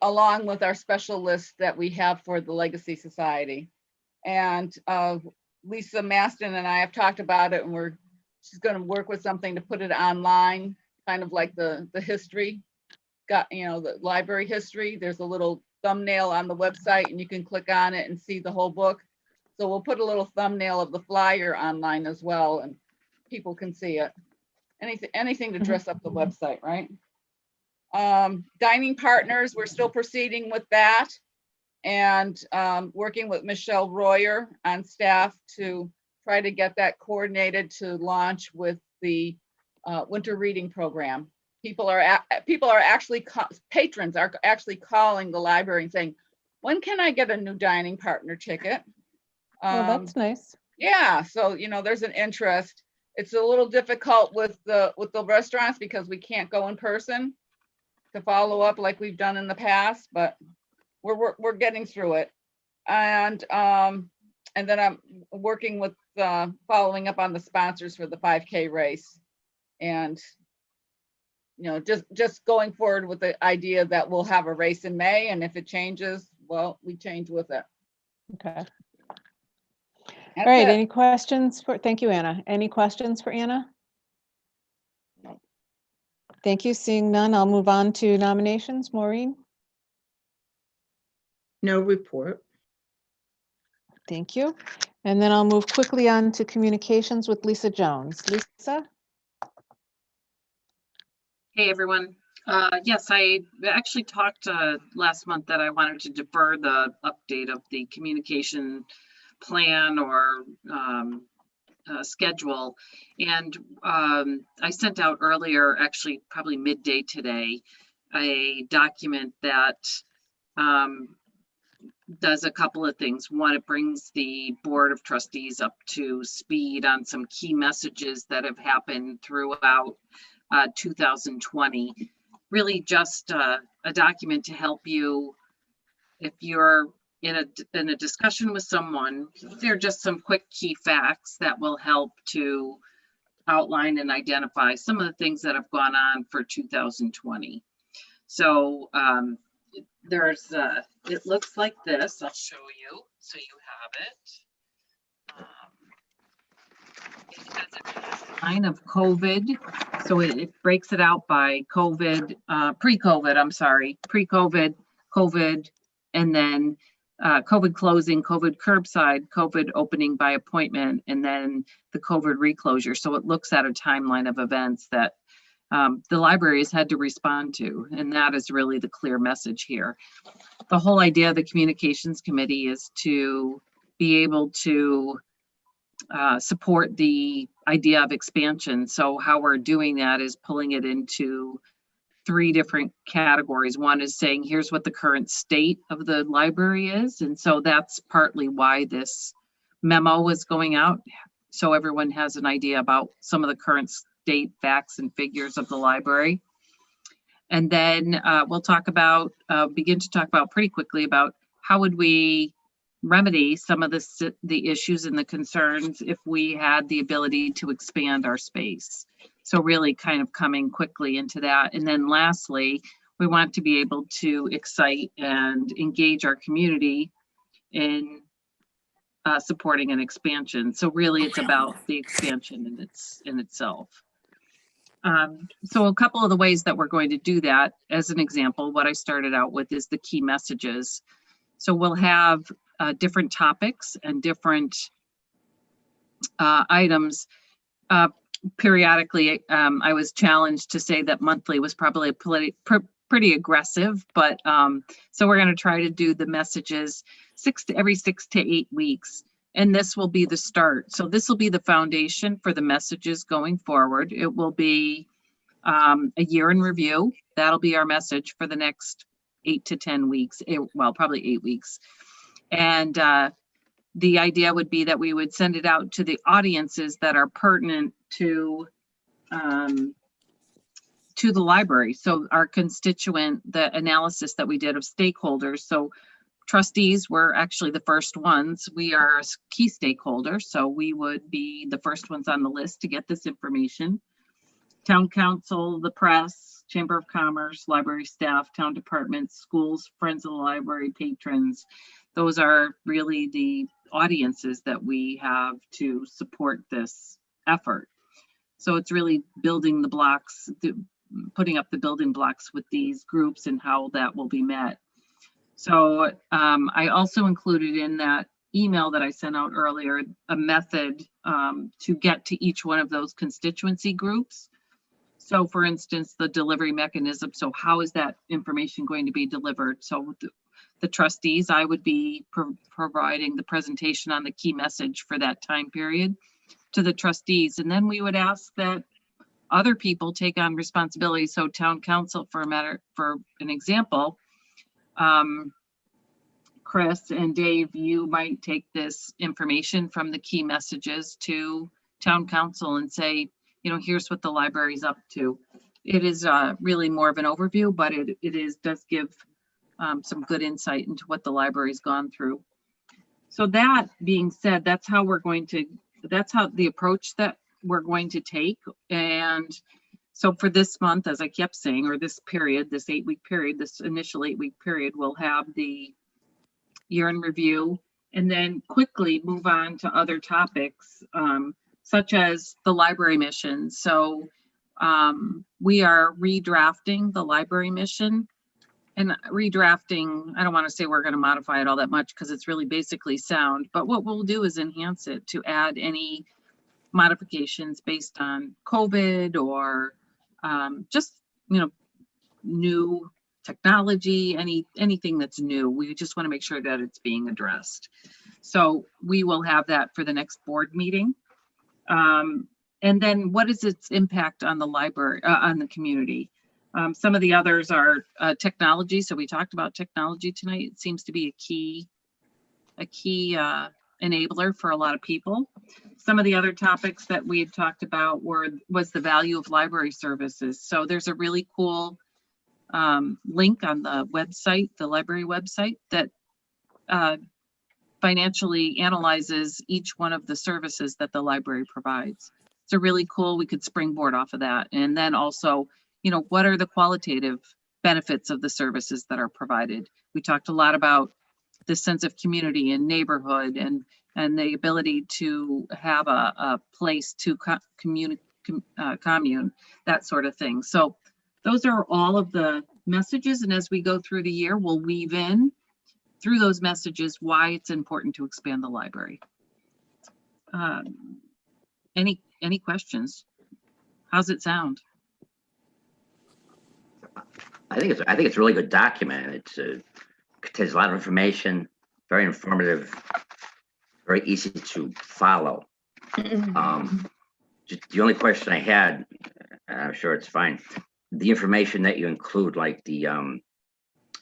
along with our special list that we have for the Legacy Society. And Lisa Masten and I have talked about it, and she's going to work with something to put it online, kind of like the history, the library history. There's a little thumbnail on the website and you can click on it and see the whole book. So we'll put a little thumbnail of the flyer online as well, and people can see it. Anything to dress up the website, right? Dining partners, we're still proceeding with that, and working with Michelle Royer on staff to try to get that coordinated to launch with the winter reading program. Patrons are actually calling the library and saying, when can I get a new dining partner ticket? Oh, that's nice. Yeah, so there's an interest. It's a little difficult with the restaurants because we can't go in person to follow up like we've done in the past, but we're getting through it. And then I'm working with following up on the sponsors for the 5K race, and just going forward with the idea that we'll have a race in May, and if it changes, well, we change with it. Okay. That's All right, it. any questions thank you, Anna. Any questions for Anna? No. Thank you. Seeing none, I'll move on to nominations. Maureen? No report. Thank you. And then I'll move quickly on to communications with Lisa Jones. Lisa? Hey, everyone. Yes, I actually talked last month that I wanted to defer the update of the communication plan or schedule. And I sent out earlier, actually probably midday today, a document that does a couple of things. One, it brings the Board of Trustees up to speed on some key messages that have happened throughout 2020. Really just a document to help you if you're in a discussion with someone. They're just some quick key facts that will help to outline and identify some of the things that have gone on for 2020. So there's it looks like this. I'll show you so you have it. It has a line of COVID. So it breaks it out by COVID, pre-COVID, I'm sorry, pre-COVID, COVID, and then COVID closing, COVID curbside, COVID opening by appointment, and then the COVID reclosure. So it looks at a timeline of events that the library has had to respond to, and that is really the clear message here. The whole idea of the communications committee is to be able to support the idea of expansion. So how we're doing that is pulling it into 3 different categories. One is saying, here's what the current state of the library is. And so that's partly why this memo was going out. So everyone has an idea about some of the current state facts and figures of the library. And then we'll talk about, begin to talk about pretty quickly about how would we remedy some of the issues and the concerns if we had the ability to expand our space. So really kind of coming quickly into that. And then lastly, we want to be able to excite and engage our community in supporting an expansion. So really it's about the expansion in itself. So a couple of the ways that we're going to do that, as an example, what I started out with is the key messages. So we'll have different topics and different items. Periodically, I was challenged to say that monthly was probably pretty aggressive, but so we're going to try to do the messages every 6 to 8 weeks. And this will be the start. So this will be the foundation for the messages going forward. It will be a year in review. That'll be our message for the next 8 to 10 weeks. Well, probably 8 weeks. And the idea would be that we would send it out to the audiences that are pertinent to the library. So our constituent, the analysis that we did of stakeholders. So trustees were actually the first ones. We are a key stakeholder, so we would be the first ones on the list to get this information. Town council, the press, Chamber of Commerce, library staff, town departments, schools, friends of the library, patrons. Those are really the audiences that we have to support this effort. So it's really building the blocks, putting up the building blocks with these groups and how that will be met. So I also included in that email that I sent out earlier a method to get to each one of those constituency groups. So for instance, the delivery mechanism. So how is that information going to be delivered? So the trustees, I would be providing the presentation on the key message for that time period to the trustees. And then we would ask that other people take on responsibility. So town council, for an example, Chris and Dave, you might take this information from the key messages to town council and say, you know, here's what the library's up to. It is really more of an overview, but it does give some good insight into what the library's gone through. So that being said, that's how the approach that we're going to take. And so for this month, as I kept saying, or this period, this 8-week period, this initial 8-week period, we'll have the year in review and then quickly move on to other topics, such as the library mission. So we are redrafting the library mission. And redrafting, I don't want to say we're going to modify it all that much because it's really basically sound, but what we'll do is enhance it to add any modifications based on COVID or just, you know, new technology, anything that's new. We just want to make sure that it's being addressed. So we will have that for the next board meeting. And then what is its impact on the library, on the community? Some of the others are technology. So we talked about technology tonight. It seems to be a key enabler for a lot of people. Some of the other topics that we had talked about was the value of library services. So there's a really cool link on the website, the library website, that financially analyzes each one of the services that the library provides. So really cool. We could springboard off of that. And then also, you know, what are the qualitative benefits of the services that are provided? We talked a lot about the sense of community and neighborhood and the ability to have a place to commune, that sort of thing. So those are all of the messages. And as we go through the year, we'll weave in through those messages why it's important to expand the library. Any questions? How's it sound? I think it's a really good document. It contains a lot of information, very informative, very easy to follow. Just the only question I had, and I'm sure it's fine, the information that you include, like the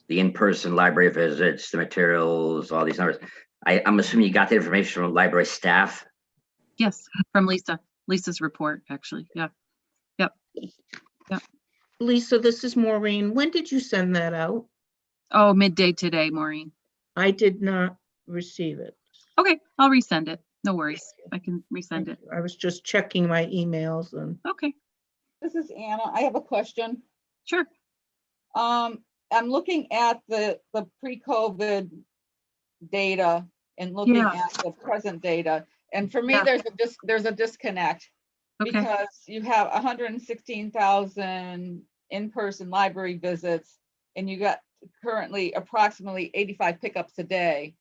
in-person library visits, the materials, all these numbers. I'm assuming you got the information from library staff? Yes, from Lisa's report, actually. Yeah. Yep. Yep. Lisa, this is Maureen. When did you send that out? Oh, midday today, Maureen. I did not receive it. Okay, I'll resend it. No worries. I can resend it. I was just checking my emails and. Okay. This is Anna. I have a question. Sure. I'm looking at the pre-COVID data and looking at the present data. And for me, there's a disconnect because you have 116,000 in-person library visits and you got currently approximately 85 pickups a day.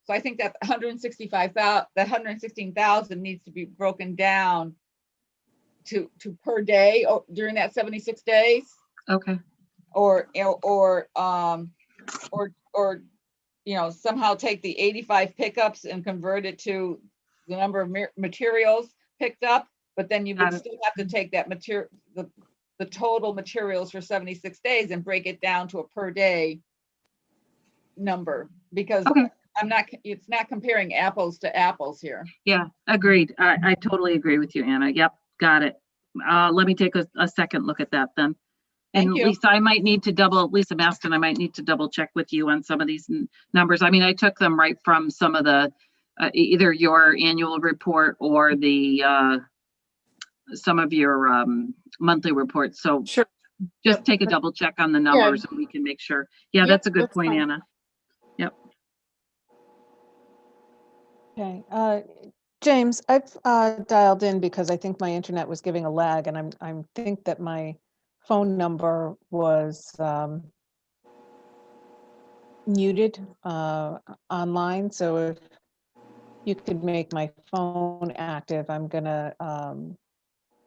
So I think that 116,000 needs to be broken down to per day or during that 76 days. Okay. Or you know, somehow take the 85 pickups and convert it to the number of materials picked up, but then you would still have to take that material, the total materials for 76 days and break it down to a per day number, because it's not comparing apples to apples here. Yeah, agreed. I totally agree with you, Anna. Yep, got it. Let me take a second look at that then. And Lisa, I might need to Lisa Masten, I might need to double check with you on some of these numbers. I mean, I took them right from some of the, either your annual report or the, some of your monthly reports. So sure, just take a double check on the numbers and we can make sure. Yeah, that's a good point, fine. Anna. Yep. Okay. James, I've dialed in because I think my internet was giving a lag, and I think that my phone number was muted online. So if you could make my phone active, I'm gonna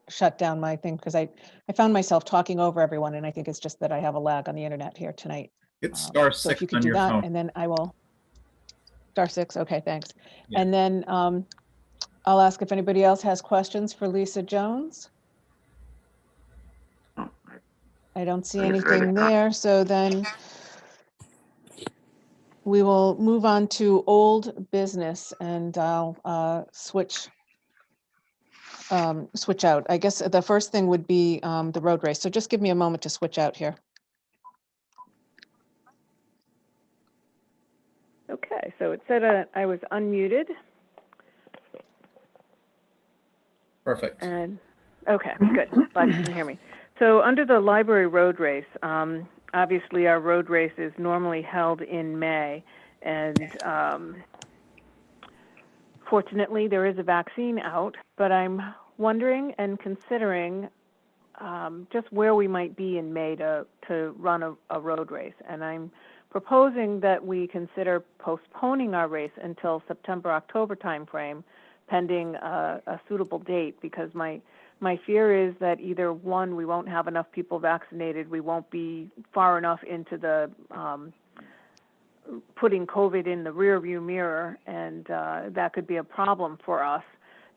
shut down my thing because I found myself talking over everyone, and I think it's just that I have a lag on the internet here tonight. It's star so if 6 you could on do your that, phone. and then I will star 6. Okay, thanks. Yeah. And then I'll ask if anybody else has questions for Lisa Jones. I don't see anything there, so then we will move on to old business, and I'll switch out. I guess the first thing would be the road race. So just give me a moment to switch out here. Okay, so it said I was unmuted. Perfect. And okay, good. Glad you can hear me. So under the library road race, obviously our road race is normally held in May, and fortunately there is a vaccine out, but I'm wondering and considering just where we might be in May to run a road race. And I'm proposing that we consider postponing our race until September, October timeframe, pending a suitable date, because my my fear is that either one, we won't have enough people vaccinated, we won't be far enough into the putting COVID in the rearview mirror, and that could be a problem for us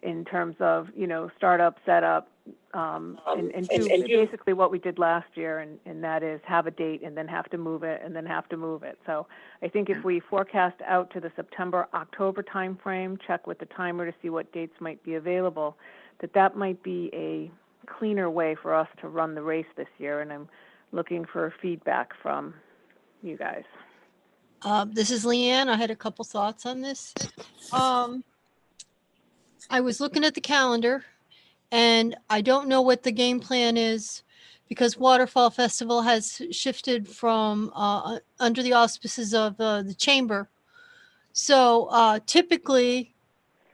in terms of, startup, setup, and do basically what we did last year, and that is have a date and then have to move it and then have to move it. So I think if we forecast out to the September, October timeframe, check with the timer to see what dates might be available, that might be a cleaner way for us to run the race this year, and I'm looking for feedback from you guys. This is LeeAnn. I had a couple thoughts on this. I was looking at the calendar, and I don't know what the game plan is because Waterfall Festival has shifted from under the auspices of the chamber. So typically,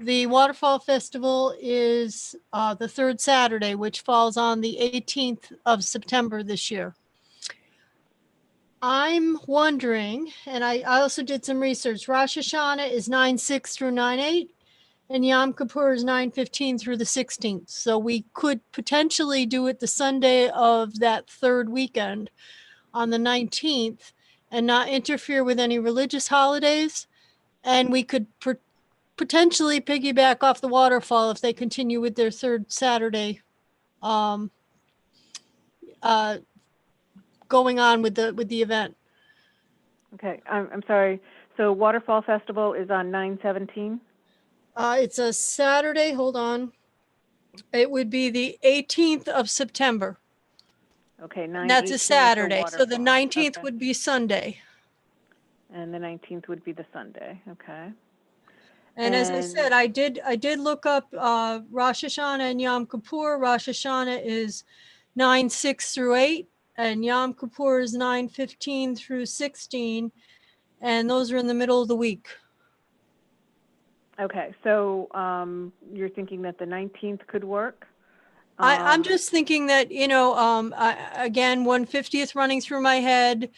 the Waterfall Festival is the third Saturday, which falls on the 18th of September this year. I'm wondering, and I also did some research, Rosh Hashanah is 9/6 through 9/8, and Yom Kippur is 9/15 through the 16th. So we could potentially do it the Sunday of that third weekend on the 19th and not interfere with any religious holidays. And we could potentially piggyback off the waterfall if they continue with their third Saturday going on with the event. Okay, I'm sorry. So Waterfall Festival is on 9/17? It's a Saturday. Hold on. It would be the 18th of September. Okay, And that's a 9/18 Saturday. is the So the waterfall. 19th Okay. would be Sunday. And the 19th would be the Sunday. Okay. And as I said, I did look up Rosh Hashanah and Yom Kippur. Rosh Hashanah is 9/6 through 8, and Yom Kippur is 9/15 through 16, and those are in the middle of the week. Okay, so you're thinking that the 19th could work? I'm just thinking that, again, 150th running through my head.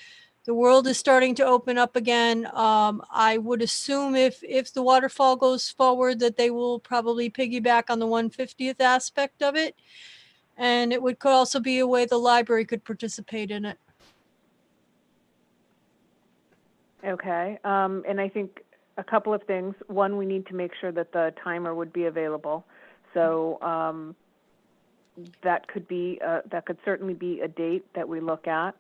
The world is starting to open up again. I would assume if the waterfall goes forward that they will probably piggyback on the 150th aspect of it. And it could also be a way the library could participate in it. Okay, and I think a couple of things. One, we need to make sure that the timer would be available. So that could certainly be a date that we look at.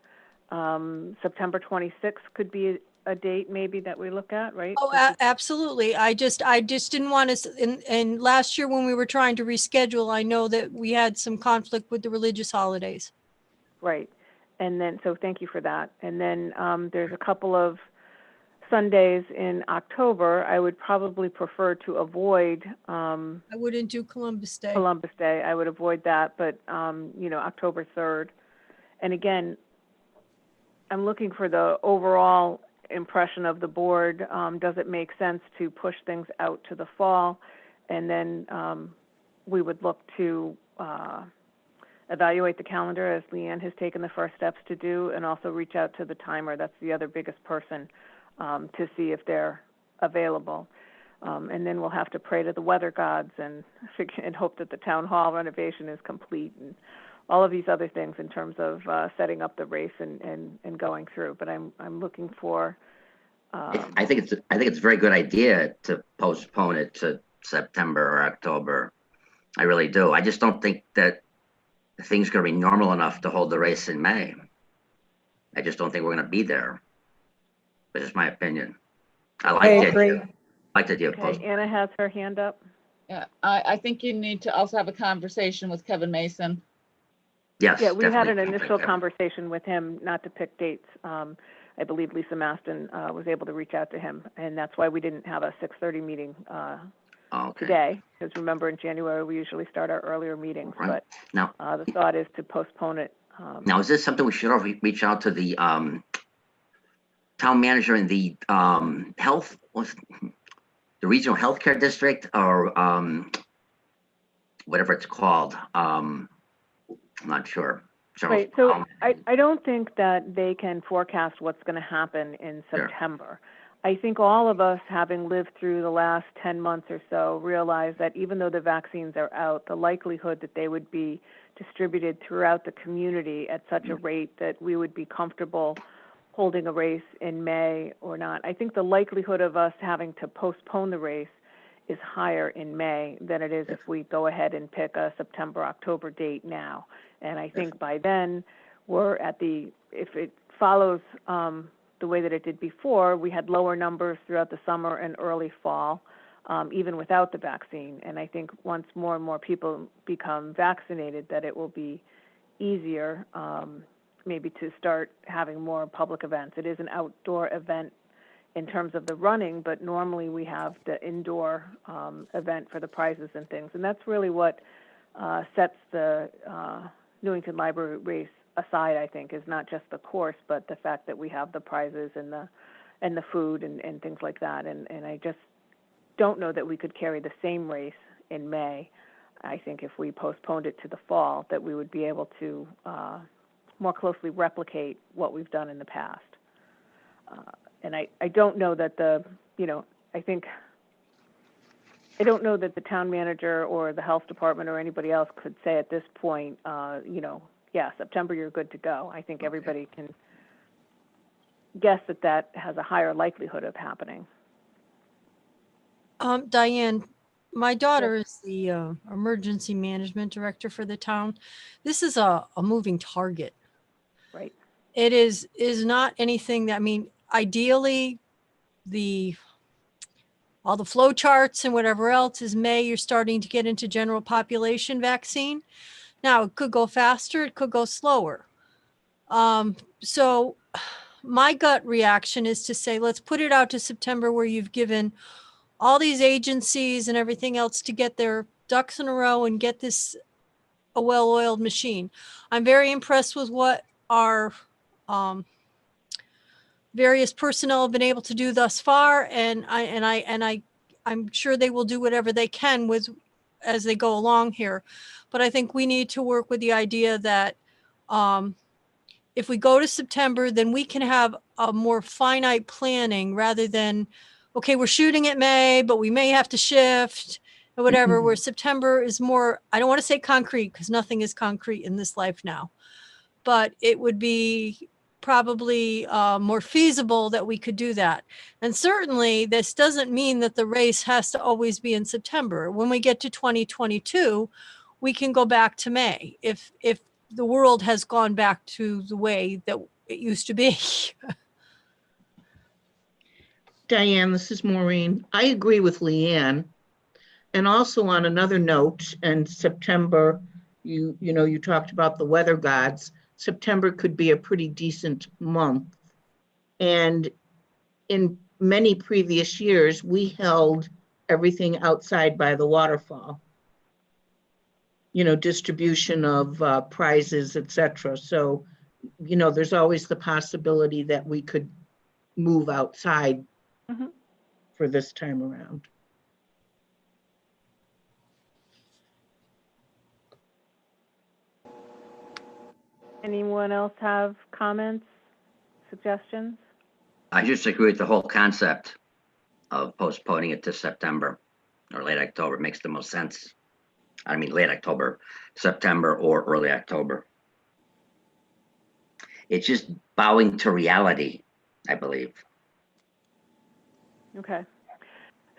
September 26th could be a date maybe that we look at, right? Oh, absolutely. I just didn't want to, and last year when we were trying to reschedule, I know that we had some conflict with the religious holidays. Right. And then, so thank you for that. And then there's a couple of Sundays in October. I would probably prefer to avoid. I wouldn't do Columbus Day. Columbus Day, I would avoid that, but October 3rd. And again, I'm looking for the overall impression of the board. Does it make sense to push things out to the fall? And then we would look to evaluate the calendar, as LeeAnn has taken the first steps to do, and also reach out to the timer. That's the other biggest person, to see if they're available. And then we'll have to pray to the weather gods and hope that the town hall renovation is complete, and all of these other things in terms of setting up the race and going through. But I'm looking for. I think it's a very good idea to postpone it to September or October. I really do. I just don't think that things are going to be normal enough to hold the race in May. I just don't think we're going to be there. That's just my opinion. I agree. I like the idea of Okay, Anna has her hand up. Yeah, I think you need to also have a conversation with Kevin Mason. Yes. Yeah, we had an initial conversation with him not to pick dates. I believe Lisa Masten was able to reach out to him, and that's why we didn't have a 6:30 meeting today. Because remember, in January we usually start our earlier meetings. Right. But now, the thought is to postpone it. Now, is this something we should reach out to the town manager in the the regional healthcare district, or whatever it's called? I'm not sure. Right. So I don't think that they can forecast what's going to happen in September. I think all of us, having lived through the last 10 months or so, realize that even though the vaccines are out, the likelihood that they would be distributed throughout the community at such a rate that we would be comfortable holding a race in May or not. I think the likelihood of us having to postpone the race is higher in May than it is if we go ahead and pick a September, October date now. And I think by then we're at if it follows the way that it did before, we had lower numbers throughout the summer and early fall, even without the vaccine. And I think once more and more people become vaccinated, that it will be easier maybe to start having more public events. It is an outdoor event in terms of the running, but normally we have the indoor event for the prizes and things. And that's really what sets the Newington Library race aside, I think, is not just the course, but the fact that we have the prizes and the food and things like that. And I just don't know that we could carry the same race in May. I think if we postponed it to the fall, that we would be able to more closely replicate what we've done in the past. And I don't know that I don't know that the town manager or the health department or anybody else could say at this point, yeah, September, you're good to go. I think everybody can guess that has a higher likelihood of happening. Diane, my daughter is the emergency management director for the town. This is a moving target. Right. It is not anything that, I mean, ideally, all the flow charts and whatever else is May, you're starting to get into general population vaccine. Now, it could go faster, it could go slower. So my gut reaction is to say, let's put it out to September, where you've given all these agencies and everything else to get their ducks in a row and get this a well-oiled machine. I'm very impressed with what our various personnel have been able to do thus far, and I'm sure they will do whatever they can as they go along here. But I think we need to work with the idea that if we go to September, then we can have a more finite planning rather than, okay, we're shooting at May, but we may have to shift or whatever, where September is more, I don't want to say concrete because nothing is concrete in this life now, but it would be probably more feasible that we could do that. And certainly this doesn't mean that the race has to always be in September. When we get to 2022, we can go back to May if the world has gone back to the way that it used to be. Diane, this is Maureen. I agree with LeeAnn. And also on another note, in September, you talked about the weather gods. September could be a pretty decent month. And in many previous years, we held everything outside by the waterfall. Distribution of prizes, etc. So, there's always the possibility that we could move outside for this time around. Anyone else have comments, suggestions? I just agree with the whole concept of postponing it to September or late October. It makes the most sense. I mean, late October, September, or early October. It's just bowing to reality, I believe. Okay.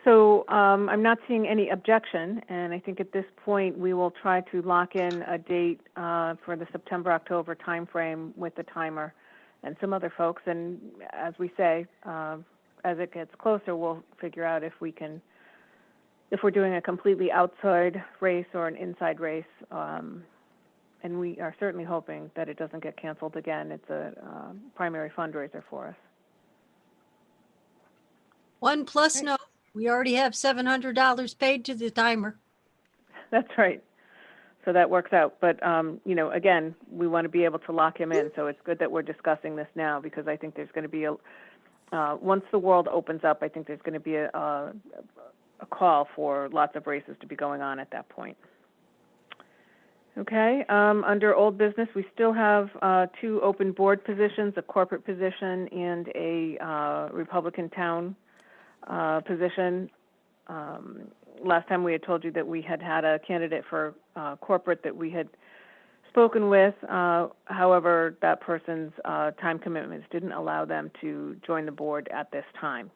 So I'm not seeing any objection, and I think at this point we will try to lock in a date for the September-October timeframe with the timer and some other folks. And as we say, as it gets closer, we'll figure out if we're doing a completely outside race or an inside race. And we are certainly hoping that it doesn't get canceled again. It's a primary fundraiser for us. One plus note, we already have $700 paid to the timer. That's right. So that works out. But, again, we want to be able to lock him in. So it's good that we're discussing this now, because I think there's going to be once the world opens up, I think there's going to be a call for lots of races to be going on at that point. Okay, under old business, we still have 2 open board positions, a corporate position and a Republican town position. Last time we had told you that we had a candidate for corporate that we had spoken with. However, that person's time commitments didn't allow them to join the board at this time.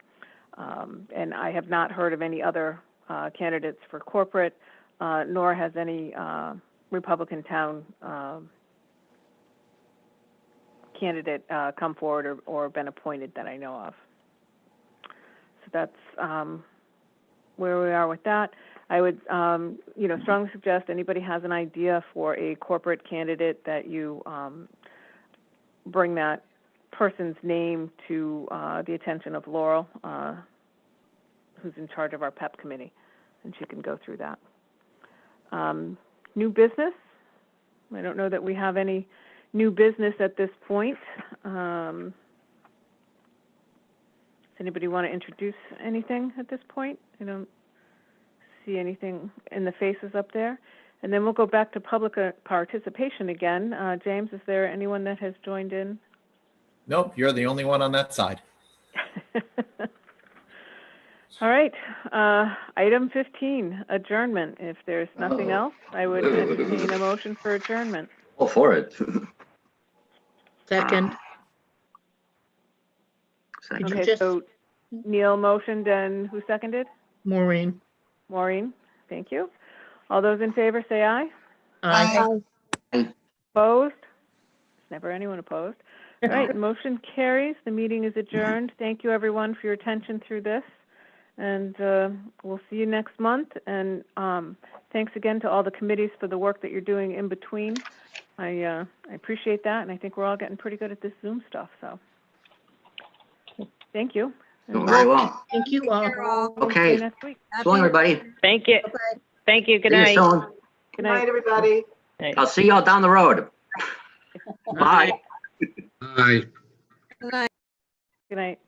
And I have not heard of any other candidates for corporate, nor has any Republican town candidate come forward or been appointed that I know of. So that's where we are with that. I would, strongly suggest anybody has an idea for a corporate candidate that you bring that person's name to the attention of Laurel, who's in charge of our PEP committee, and she can go through that. New business. I don't know that we have any new business at this point. Does anybody want to introduce anything at this point? I don't see anything in the faces up there. And then we'll go back to public participation again. James, is there anyone that has joined in? Nope, you're the only one on that side. All right, item 15, adjournment. If there's nothing else, I would entertain a motion for adjournment. Go for it. Second. Could you Okay, just, so Neil motioned and who seconded? Maureen? Maureen, thank you. All those in favor say aye. Aye. Opposed? There's never anyone opposed. All right, motion carries. The meeting is adjourned. Thank you, everyone, for your attention through this. And we'll see you next month. And thanks again to all the committees for the work that you're doing in between. I appreciate that, and I think we're all getting pretty good at this Zoom stuff. So, thank you. Doing very well. Thank you all. We'll see Okay. you next week. So long, everybody. Thank you. Bye-bye. Thank you. Good See you night. soon. Good night. everybody. I'll see y'all down the road. Bye. Aye. Good night.